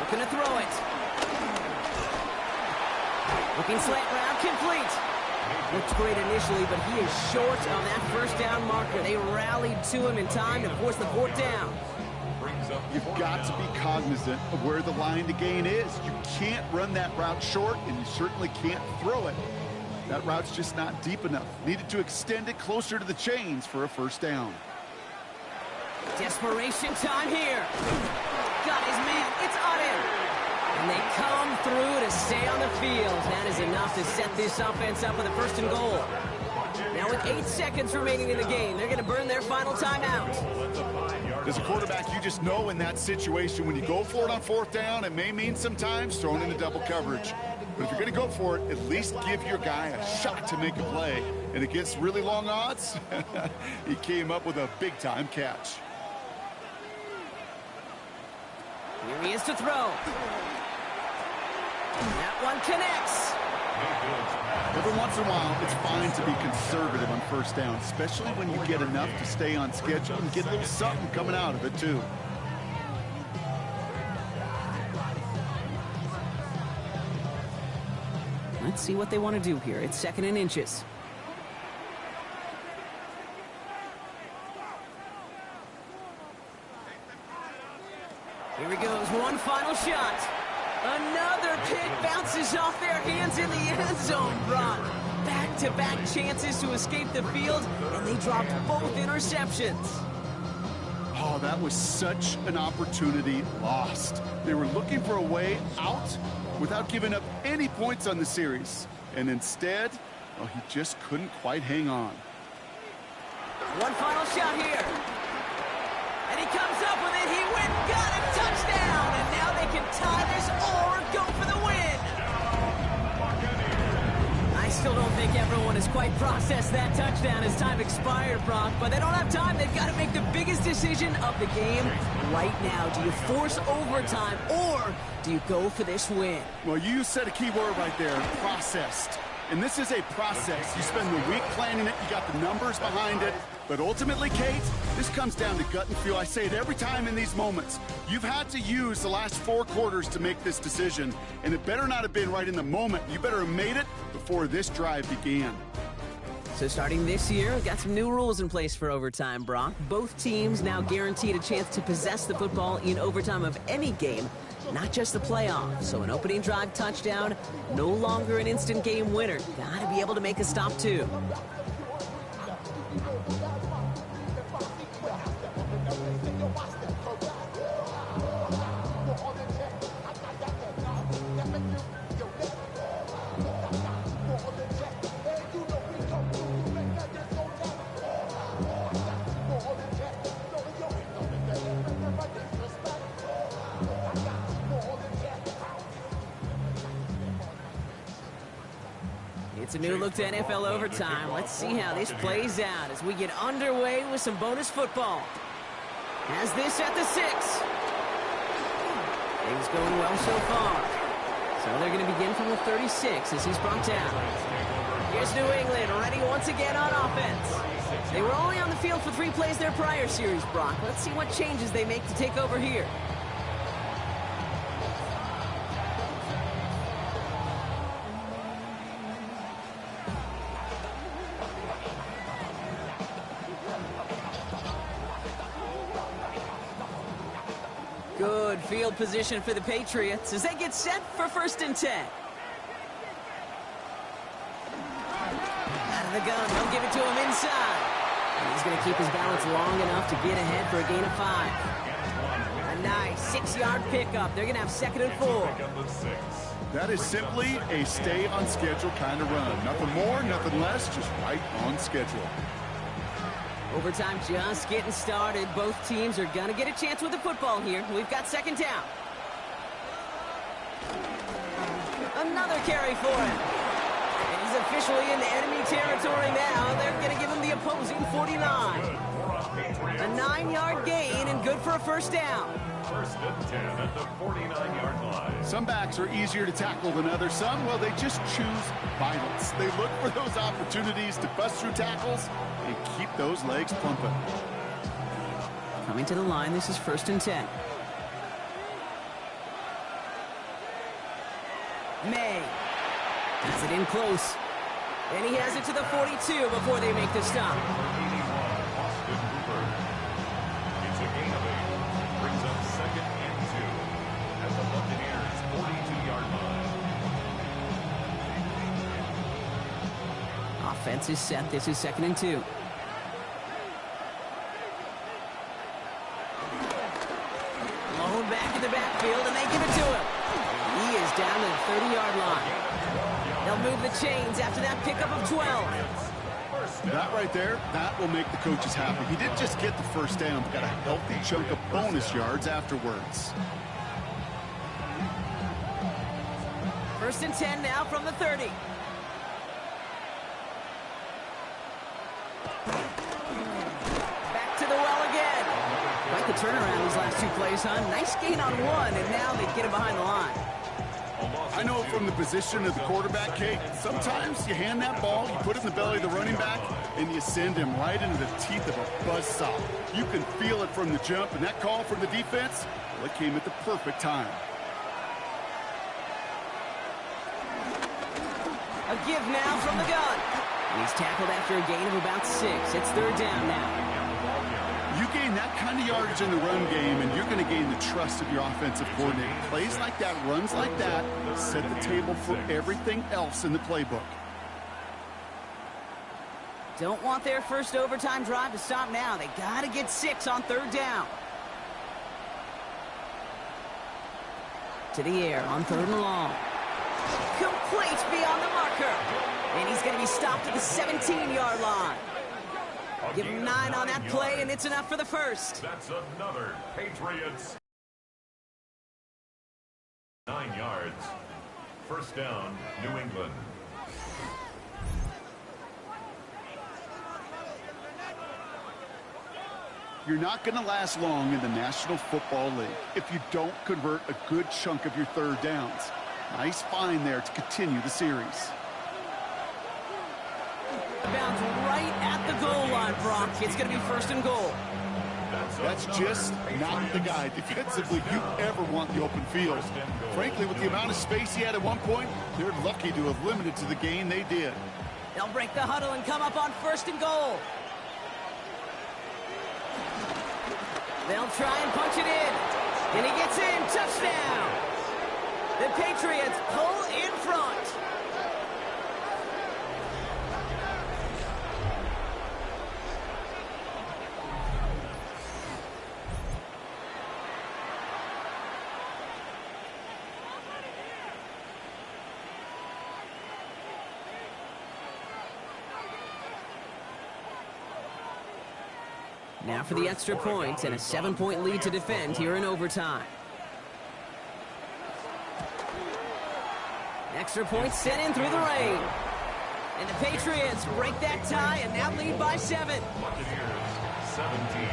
Looking to throw it. Looking slant route, complete. Looked great initially, but he is short on that 1st down marker. They rallied to him in time to force the 4th down. You've got to be cognizant of where the line to gain is. You can't run that route short, and you certainly can't throw it. That route's just not deep enough. Needed to extend it closer to the chains for a 1st down. Desperation time here. Got his man. It's on him. And they come through to stay on the field. That is enough to set this offense up with a 1st and goal. Now with 8 seconds remaining in the game, they're going to burn their final timeout. As a quarterback, you just know in that situation, when you go for it on 4th down, it may mean sometimes throwing into double coverage. But if you're going to go for it, at least give your guy a shot to make a play. And against really long odds, he came up with a big-time catch. Here he is to throw. That one connects. Every once in a while, it's fine to be conservative on first down, especially when you get enough to stay on schedule and get a little something coming out of it, too. Let's see what they want to do here. It's 2nd and inches. Here he goes. One final shot. Another pick bounces off their hands in the end zone, Brock. Back-to-back chances to escape the field, and they dropped both interceptions. Oh, that was such an opportunity lost. They were looking for a way out without giving up any points on the series. And instead, well, he just couldn't quite hang on. One final shot here. And he comes up with it. He went, got a touchdown. And now they can tie this or go for the win. I still don't think everyone has quite processed that touchdown as time expired, Brock. But they don't have time. They've got to make the biggest decision of the game right now. Do you force overtime or do you go for this win? Well, you said a key word right there, processed. And this is a process. You spend the week planning it, you got the numbers behind it. But ultimately, Kate, this comes down to gut and feel. I say it every time in these moments. You've had to use the last 4 quarters to make this decision. And it better not have been right in the moment. You better have made it before this drive began. So starting this year, we've got some new rules in place for overtime, Brock. Both teams now guaranteed a chance to possess the football in overtime of any game, not just the playoffs. So an opening drive touchdown, no longer an instant game winner. Got to be able to make a stop, too. It's a new look to NFL overtime. Let's see how this plays out as we get underway with some bonus football. Has this at the 6. Things going well so far. So they're going to begin from the 36 as he's brought down. Here's New England ready once again on offense. They were only on the field for 3 plays their prior series, Brock. Let's see what changes they make to take over here. Good field position for the Patriots as they get set for 1st and 10. Out of the gun, they'll give it to him inside. And he's going to keep his balance long enough to get ahead for a gain of 5. A nice 6-yard pickup. They're going to have 2nd and 4. That is simply a stay-on-schedule kind of run. Nothing more, nothing less, just right on schedule. Overtime just getting started. Both teams are going to get a chance with the football here. We've got 2nd down. Another carry for him. And he's officially in the enemy territory now. They're going to give him the opposing 49. A 9-yard gain and good for a 1st down. 1st and 10 at the 49-yard line. Some backs are easier to tackle than others. Some, well, they just choose violence. They look for those opportunities to bust through tackles and keep those legs pumping. Coming to the line, this is 1st and 10. May has it in close. And he has it to the 42 before they make the stop. It's a gain of 8. Brings up 2nd and 2 at the Buccaneers 42-yard line. Offense is set. This is 2nd and 2. Blown back in the backfield, and they give it to him. He is down to the 30-yard line. They'll move the chains after that pickup of 12. That right there, that will make the coaches happy. He didn't just get the 1st down, but got a healthy chunk of bonus yards afterwards. 1st and 10 now from the 30. Back to the well again. Quite the turnaround these last 2 plays, huh? Nice gain on 1, and now they get him behind the line. I know from the position of the quarterback, Kate, sometimes you hand that ball, you put it in the belly of the running back, and you send him right into the teeth of a buzzsaw. You can feel it from the jump, and that call from the defense, well, it came at the perfect time. A give now from the gun. He's tackled after a gain of about 6. It's 3rd down now. You gain that kind of yardage in the run game, and you're going to gain the trust of your offensive coordinator. Plays like that, runs like that, set the table for everything else in the playbook. Don't want their first overtime drive to stop now. They got to get 6 on 3rd down. To the air on 3rd and long. Complete beyond the marker. And he's going to be stopped at the 17-yard line. Give him 9 on that play, and it's enough for the first. That's another Patriots. 9 yards. First down, New England. You're not going to last long in the National Football League if you don't convert a good chunk of your 3rd downs. Nice find there to continue the series. Bounce right at the goal line, Brock. It's going to be 1st and goal. That's just not the guy defensively you ever want the open field. Frankly, with the amount of space he had at one point, they're lucky to have limited to the gain they did. They'll break the huddle and come up on 1st and goal. They'll try and punch it in. And he gets in. Touchdown. The Patriots pull in front. Now for the extra point and a 7-point lead to defend here in overtime. Extra point sent in through the rain. And the Patriots break that tie and now lead by 7. Buccaneers, 17.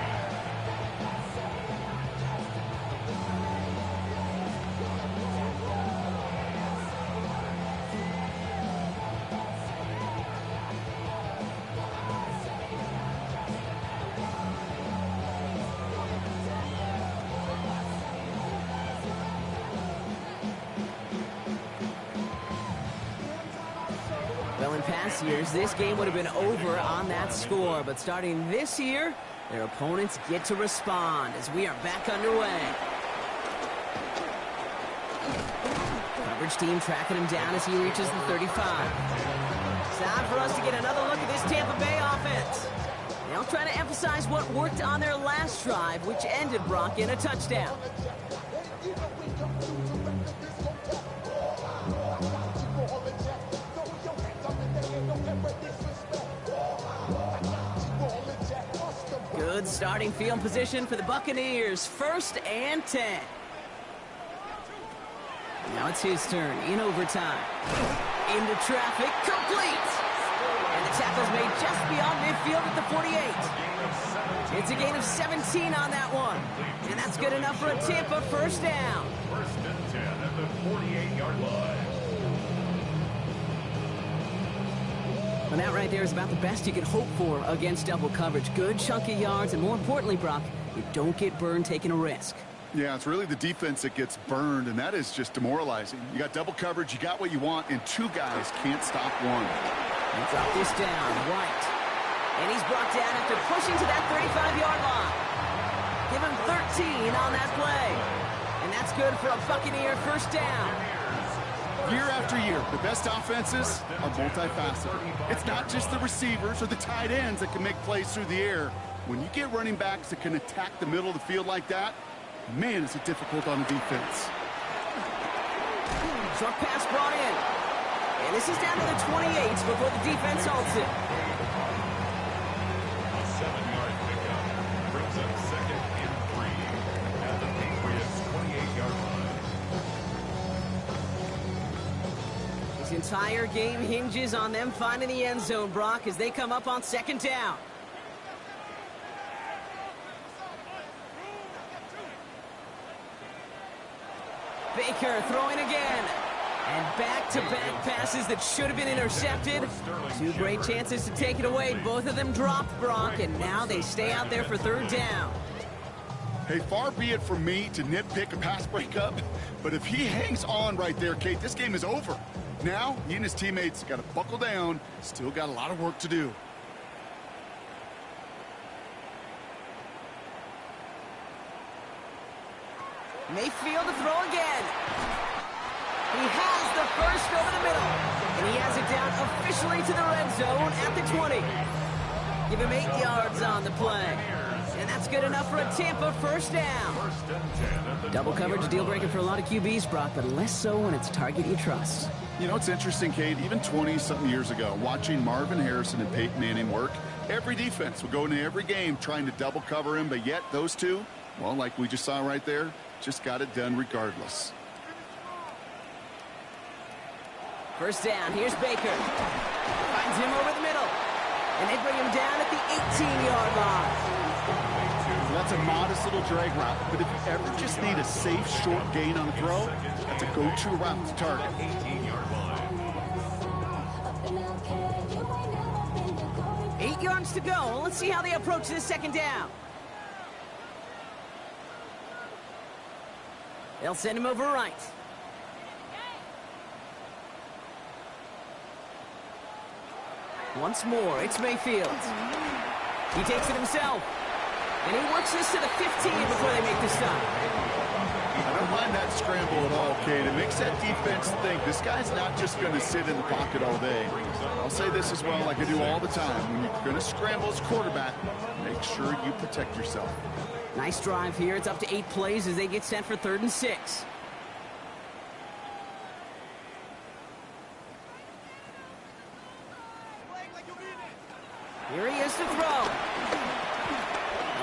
Well, in past years, this game would have been over on that score. But starting this year, their opponents get to respond as we are back underway. Coverage team tracking him down as he reaches the 35. It's time for us to get another look at this Tampa Bay offense. They'll try to emphasize what worked on their last drive, which ended, Brock, in a touchdown. Good starting field position for the Buccaneers. 1st and 10. Now it's his turn in overtime. Into traffic, complete. And the tackle's made just beyond midfield at the 48. It's a gain of 17 on that one. And that's good enough for a Tampa 1st down. 1st and 10 at the 48-yard line. And that right there is about the best you can hope for against double coverage. Good chunky yards, and more importantly, Brock, you don't get burned taking a risk. Yeah, it's really the defense that gets burned, and that is just demoralizing. You got double coverage, you got what you want, and 2 guys can't stop one. And drop this down, right. And he's brought down after pushing to that 35-yard line. Give him 13 on that play. And that's good for a Buccaneer 1st down. Year after year, the best offenses are multifaceted. It's not just the receivers or the tight ends that can make plays through the air. When you get running backs that can attack the middle of the field like that, man, is it difficult on the defense. Short pass brought in. And this is down to the 28 before the defense halts it. A 7-yard pickup brings up 2nd and 3 at the Patriots' 28-yard line. This entire game hinges on them finding the end zone, Brock, as they come up on 2nd down. Baker throwing again. And back-to-back passes that should have been intercepted. Two great chances to take it away. Both of them dropped, Brock, and now they stay out there for third down. Hey, far be it from me to nitpick a pass breakup, but if he hangs on right there, Kate, this game is over. Now, he and his teammates got to buckle down. Still got a lot of work to do. Mayfield to throw again. He has the first over the middle. And he has it down officially to the red zone at the 20. Give him 8 yards on the play. And that's good enough for a Tampa first down. Double coverage deal breaker for a lot of QBs, Brock, but less so when it's a target you trust. You know, it's interesting, Kate, even 20-something years ago, watching Marvin Harrison and Peyton Manning work, every defense would go into every game trying to double cover him, but yet those two, well, like we just saw right there, just got it done regardless. First down, here's Baker. Finds him over the middle. And they bring him down at the 18-yard line. That's a modest little drag route, but if you ever just need a safe, short gain on a throw, that's a go-to route to target. 18-yard line. 8 yards to go. Let's see how they approach this second down. They'll send him over right. Once more, it's Mayfield. He takes it himself. And he works this to the 15 before they make the stop. I don't mind that scramble at all, Kate. It makes that defense think this guy's not just going to sit in the pocket all day. I'll say this as well, like I do all the time. When you're going to scramble as quarterback, make sure you protect yourself. Nice drive here. It's up to 8 plays as they get set for 3rd and 6. Here he is to throw.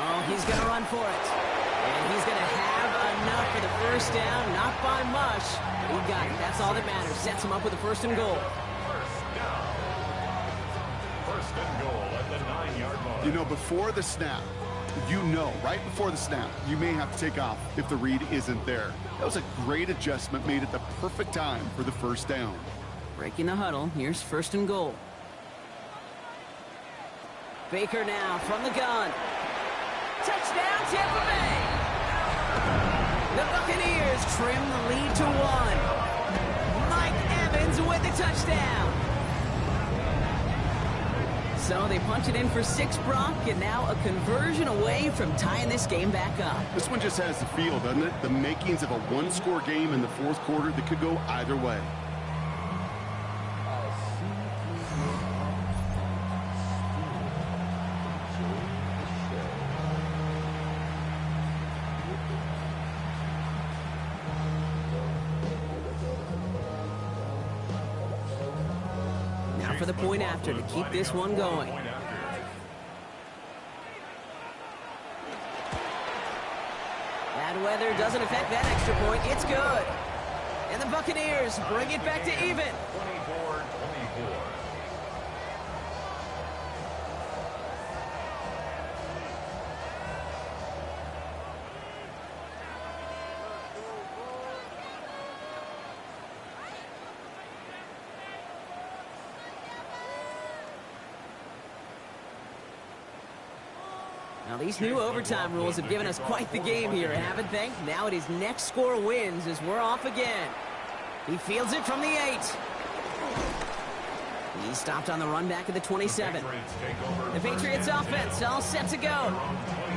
Oh, he's going to run for it. And he's going to have enough for the first down. Not by much. He got it. That's all that matters. Sets him up with a 1st and goal. First down. 1st and goal at the 9-yard line. You know, before the snap, right before the snap, you may have to take off if the read isn't there. That was a great adjustment made at the perfect time for the first down. Breaking the huddle. Here's 1st and goal. Baker now from the gun. Touchdown, Tampa Bay! The Buccaneers trim the lead to 1. Mike Evans with the touchdown. So they punch it in for 6, Brock, and now a conversion away from tying this game back up. This one just has the feel, doesn't it? The makings of a one-score game in the 4th quarter that could go either way. For the point after to keep this one going. Bad weather doesn't affect that extra point. It's good. And the Buccaneers bring it back to even. 24-24. Now, these new overtime rules have given us quite the game here, haven't they? Now it is next score wins as we're off again. He fields it from the 8. He stopped on the run back at the 27. The Patriots offense all set to go.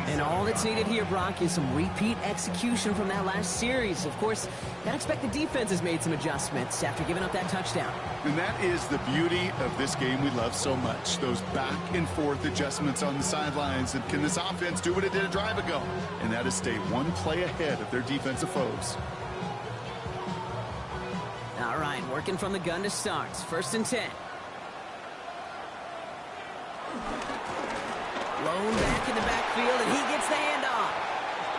And all that's needed here, Brock, is some repeat execution from that last series. Of course, I'd expect the defense has made some adjustments after giving up that touchdown. And that is the beauty of this game we love so much. Those back and forth adjustments on the sidelines. And can this offense do what it did a drive ago? And that is stay one play ahead of their defensive foes. All right, working from the gun to start. 1st and 10. Blown back in the backfield, and he gets the handoff.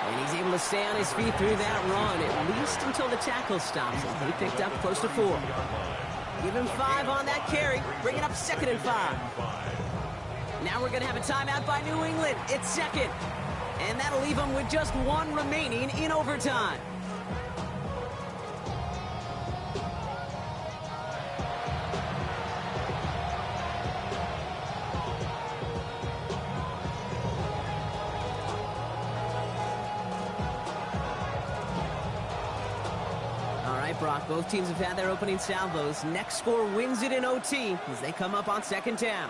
And he's able to stay on his feet through that run, at least until the tackle stops him. He picked up close to 4. Give him 5 on that carry, bringing up 2nd and 5. Now we're going to have a timeout by New England. It's 2nd. And that'll leave him with just 1 remaining in overtime. Brock. Both teams have had their opening salvos. Next score wins it in OT as they come up on second down.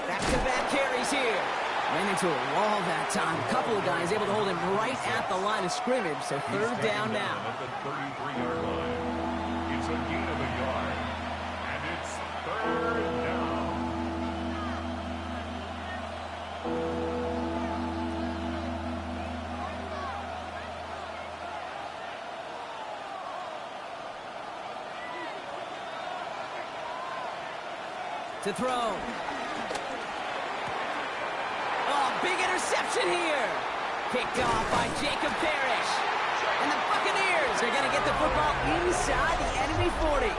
Back-to-back carries here. Ran into a wall that time. A couple of guys able to hold him right at the line of scrimmage. So third down now. At the 33-yard line. It's a gain of a yard. And it's third down. To throw. Oh, big interception here. Picked off by Jacob Parrish. And the Buccaneers are going to get the football inside the enemy 40.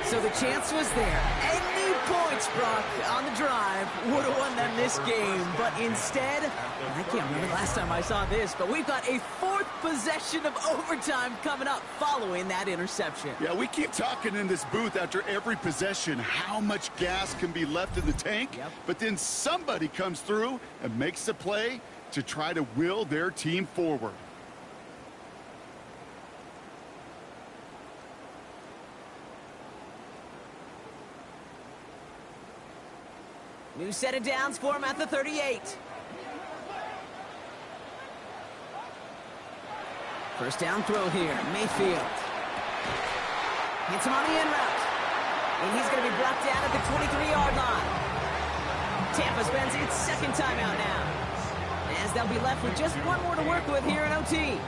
So the chance was there. Any points, Brock, on the drive would have won them this game. But instead, I can't remember the last time I saw this, but we've got a fourth possession of overtime coming up following that interception. Yeah, we keep talking in this booth after every possession how much gas can be left in the tank. Yep. But then somebody comes through and makes a play to try to will their team forward. New set of downs for him at the 38. First down throw here. Mayfield. Hits him on the in route. And he's going to be brought down at the 23-yard line. Tampa spends its second timeout now, as they'll be left with just one more to work with here in OT.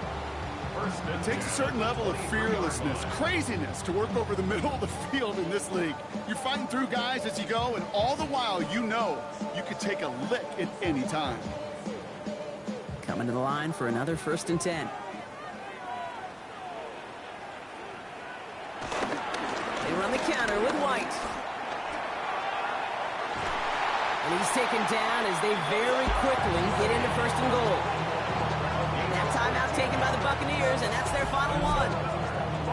It takes a certain level of fearlessness, craziness to work over the middle of the field in this league. You're fighting through guys as you go, and all the while you know you could take a lick at any time. Coming to the line for another 1st and 10. They run the counter with White. And he's taken down as they very quickly get into 1st and goal. That timeout taken by the Buccaneers, and that's their final one,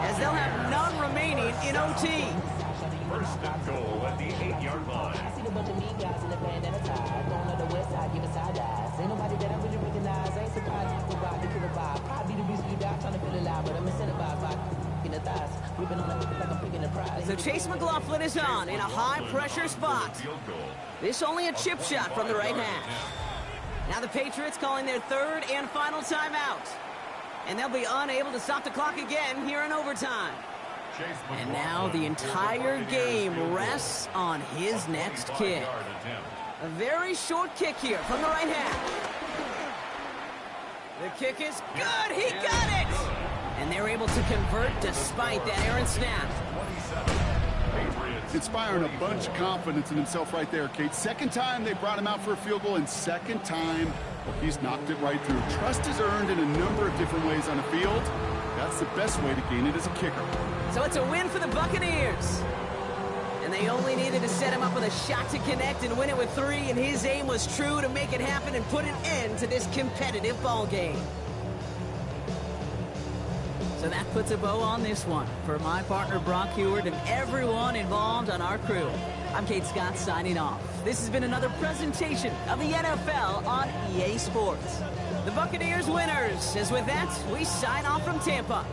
as they'll have none remaining in OT. 1st and goal at the 8-yard line. I see the bunch of mean guys in the bandana tie. Going on the west side, giving side eyes. Ain't nobody that I really recognize. Ain't surprised you provide the killer vibe. Probably the reason you die trying to feel alive, but I'm incentivized by in the thighs. Whipping on the hook like I'm picking the prize. So Chase McLaughlin is on in a high-pressure spot. This only a chip shot from the right hash. Now the Patriots calling their third and final timeout. And they'll be unable to stop the clock again here in overtime. And now the entire game rests on his next kick. A very short kick here from the right half. The kick is good. He got it. And they're able to convert despite that errant snap. Inspiring a bunch of confidence in himself right there, Kate. Second time they brought him out for a field goal, and second time, well, he's knocked it right through. Trust is earned in a number of different ways on the field. That's the best way to gain it as a kicker. So it's a win for the Buccaneers. And they only needed to set him up with a shot to connect and win it with 3, and his aim was true to make it happen and put an end to this competitive ball game. So that puts a bow on this one. For my partner Brock Heward and everyone involved on our crew, I'm Kate Scott signing off. This has been another presentation of the NFL on EA Sports. The Buccaneers winners, as with that, we sign off from Tampa.